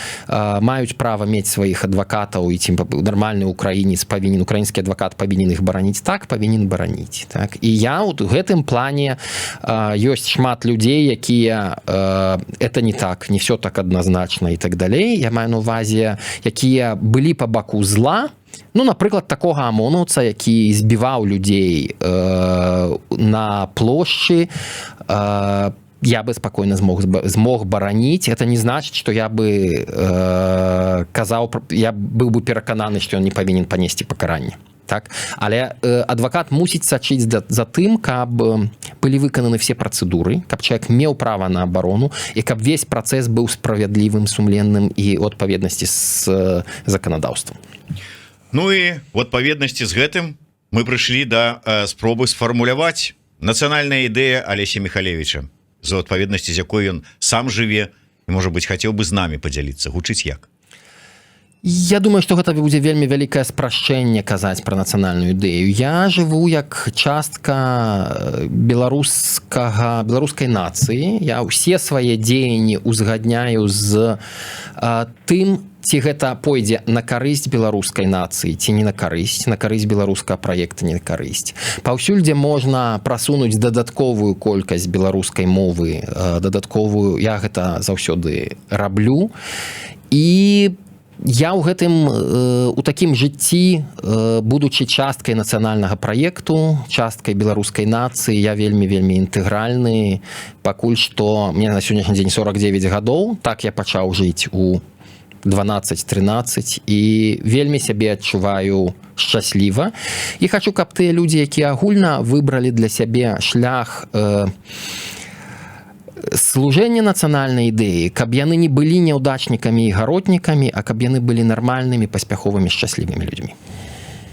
маюць права мець сваіх адвакатаў, і ці нармальны украінец павінен, украінскі адвакат павінен іх бараніць, так, павінен бараніць. Так? І я у гэтым плане ёсць шмат людзей, якія это не так, не все так адназначна і так далей. Я маю на ўвазе, якія былі па баку зла. Ну, напрыклад, такога амонаўца, які збіваў людзей на плошчы, я бы спакойна змог бараніць. Это не значыць, што я бы казаў, я быў бы перакананы, што ён не павінен панесці пакаранне. Так? Але адвакат мусіць сачыць за тым, каб былі выкананы все працэдуры, каб чалавек меў права на абарону і каб весь працэс быў справядлівым, сумленным і ў адпаведнасці з заканадаўствам. Ну і в адпаведнасці з гэтым мы прыйшлі да спробы сфармуляваць нацыянальная ідэя Алеся Михалевича, з адпаведнасці з якой ён сам жыве і, можа быць, хацеў бы з намі падзяліцца. Гучыць як? Я думаю, што гэта будзе вельмі вялікае спрашчэнне казаць пра нацыянальную ідэю. Я жыву як частка беларускай нацыі. Я ўсе свае дзеянні узгадняю з тым, ці гэта пойдзе на карысць беларускай нацыі, ці не на карысць беларускага праекта, не на карысць. Паўсюль, дзе можна прасунуць дадатковую колькасць беларускай мовы, дадатковую, я гэта заўсёды раблю. І я ў гэтым, у такім жыцці, будучы часткай нацыянальнага праекту, часткай беларускай нацыі, я вельмі інтэгральны. Пакуль што мне на сённяшні дзень 49 гадоў, так я пачаў жыць у 12-13 і вельмі сябе адчуваю шчасліва. І хачу, каб тыя людзі, якія агульна выбралі для сябе шлях служэння нацыянальнай ідэі, каб яны не былі няўдачнікамі і гаротнікамі, а каб яны былі нармальнымі, паспяховымі, шчаслівымі людзьмі.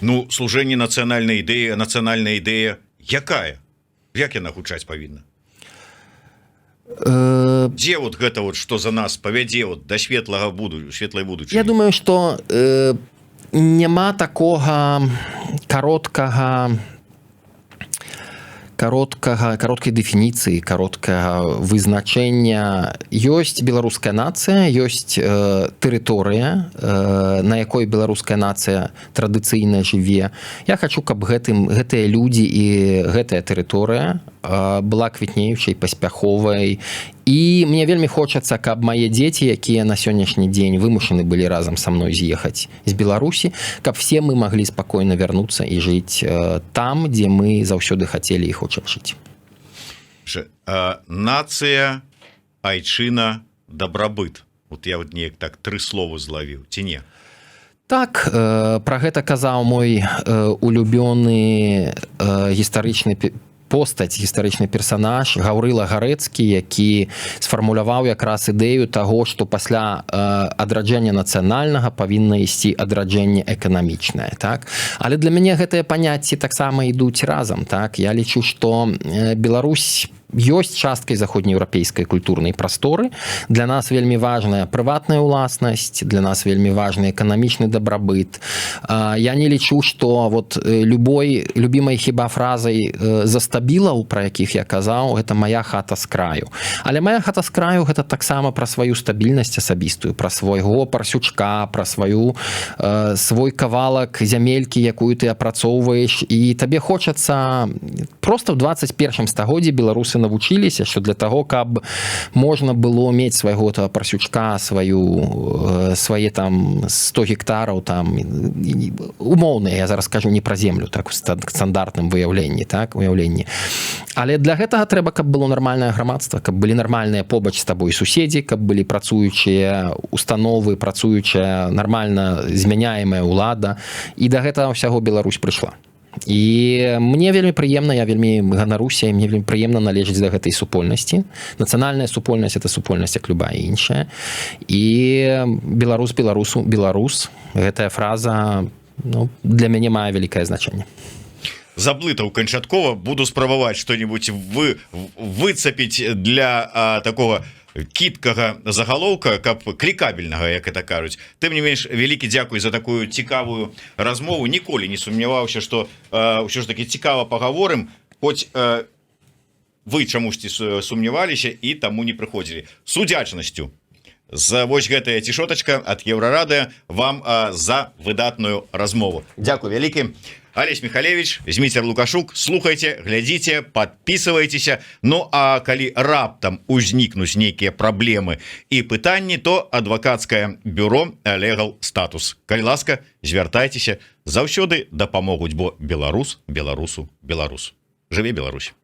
Ну, служэнне нацыянальнай ідэі якая, як яна гучаць павінна? Дзе вот гэта вот что за нас павядзе вот да светлай будучыні? Я думаю, что няма такога кароткай дэфініцыі, кароткага вызначэння. Ёсць беларуская нацыя, ёсць тэрыторыя, на якой беларуская нацыя традыцыйна жыве. Я хочу, каб гэтыя людзі і гэтая тэрыторыя была квітнеючай, паспяховай. І мне вельмі хочацца, каб мае дзеці, якія на сённяшні дзень вымушаны былі разам са мной з'ехаць з Беларусі, каб все мы маглі спакойна вярнуцца і жыць там, дзе мы заўсёды хацелі і хочам жыць. Нацыя, айчына, дабрабыт. Вот я вот неяк так 3 словы злавіў, ці не? Так, пра гэта казаў мой улюбёны гістарычны гістарычны персанаж Гаўрыла Гарэцкі, які сфармуляваў якраз ідэю таго, што пасля адраджэння нацыянальнага павінна ісці адраджэнне эканамічнае. Так? Але для мяне гэтыя паняцці таксама ідуць разам. Так? Я лічу, што Беларусь ёсць часткай заходнееўрапейскай культурнай прасторы. Для нас вельмі важная прыватная ўласнасць, для нас вельмі важны эканамічны дабрабыт. Я не лічу, што вот любімай хіба фразай застабілаў, пра якіх я казаў, гэта моя хата з краю. Але моя хата з краю гэта таксама пра сваю стабільнасць асабістую, пра свайго парсючка, пра свой кавалак зямелькі, якую ты апрацоўваеш, і табе хочацца проста ў 21 стагоддзі беларусы навучыліся, што для таго, каб можна было мець свайго парсючка, свае там 100 гектараў, там умоўна, я зараз кажу не пра землю, так, у стандартным выяўленні, так, уяўленні. Але для гэтага трэба, каб было нармальнае грамадства, каб былі нармальныя побач з табой суседзі, каб былі працуючыя установы, працуючая нармальна змяняемая ўлада, і да гэтага ўсяго Беларусь прыйшла. І мне вельмі прыемна, я вельмі ганаруся, і мне вельмі прыемна належыць да гэтай супольнасці. Нацыянальная супольнасць – это супольнасць, як любая іншая. І беларус беларусу беларус, гэтая фраза для мяне мае вялікае значэнне. Заблытаў канчаткова, буду спрабаваць што-небудзь выцапіць для такого кіткага загалоўка, каб клікабельнага, як это кажуць. Тым не менш, вялікі дзякуй за такую цікавую размову. Ніколі не сумняваўся, што ўсё ж таки цікава пагаворым, хоць вы чамусьці сумняваліся і таму не прыходзілі. З удзячнасцю за вось гэтая цішотачка ад Еўрарадыё вам за выдатную размову. Дзякуй вялікі. Алесь Михалевич, Зміцер Лукашук, слухайте, глядзіце, подписывайтеся. Ну а калі раптам узнікнуць нейкія праблемы і пытанні, то адвакацкае бюро Legal Status. Калі ласка, звяртайцеся, заўсёды дапамогуць, бо беларус беларусу беларус. Жыве Беларусь.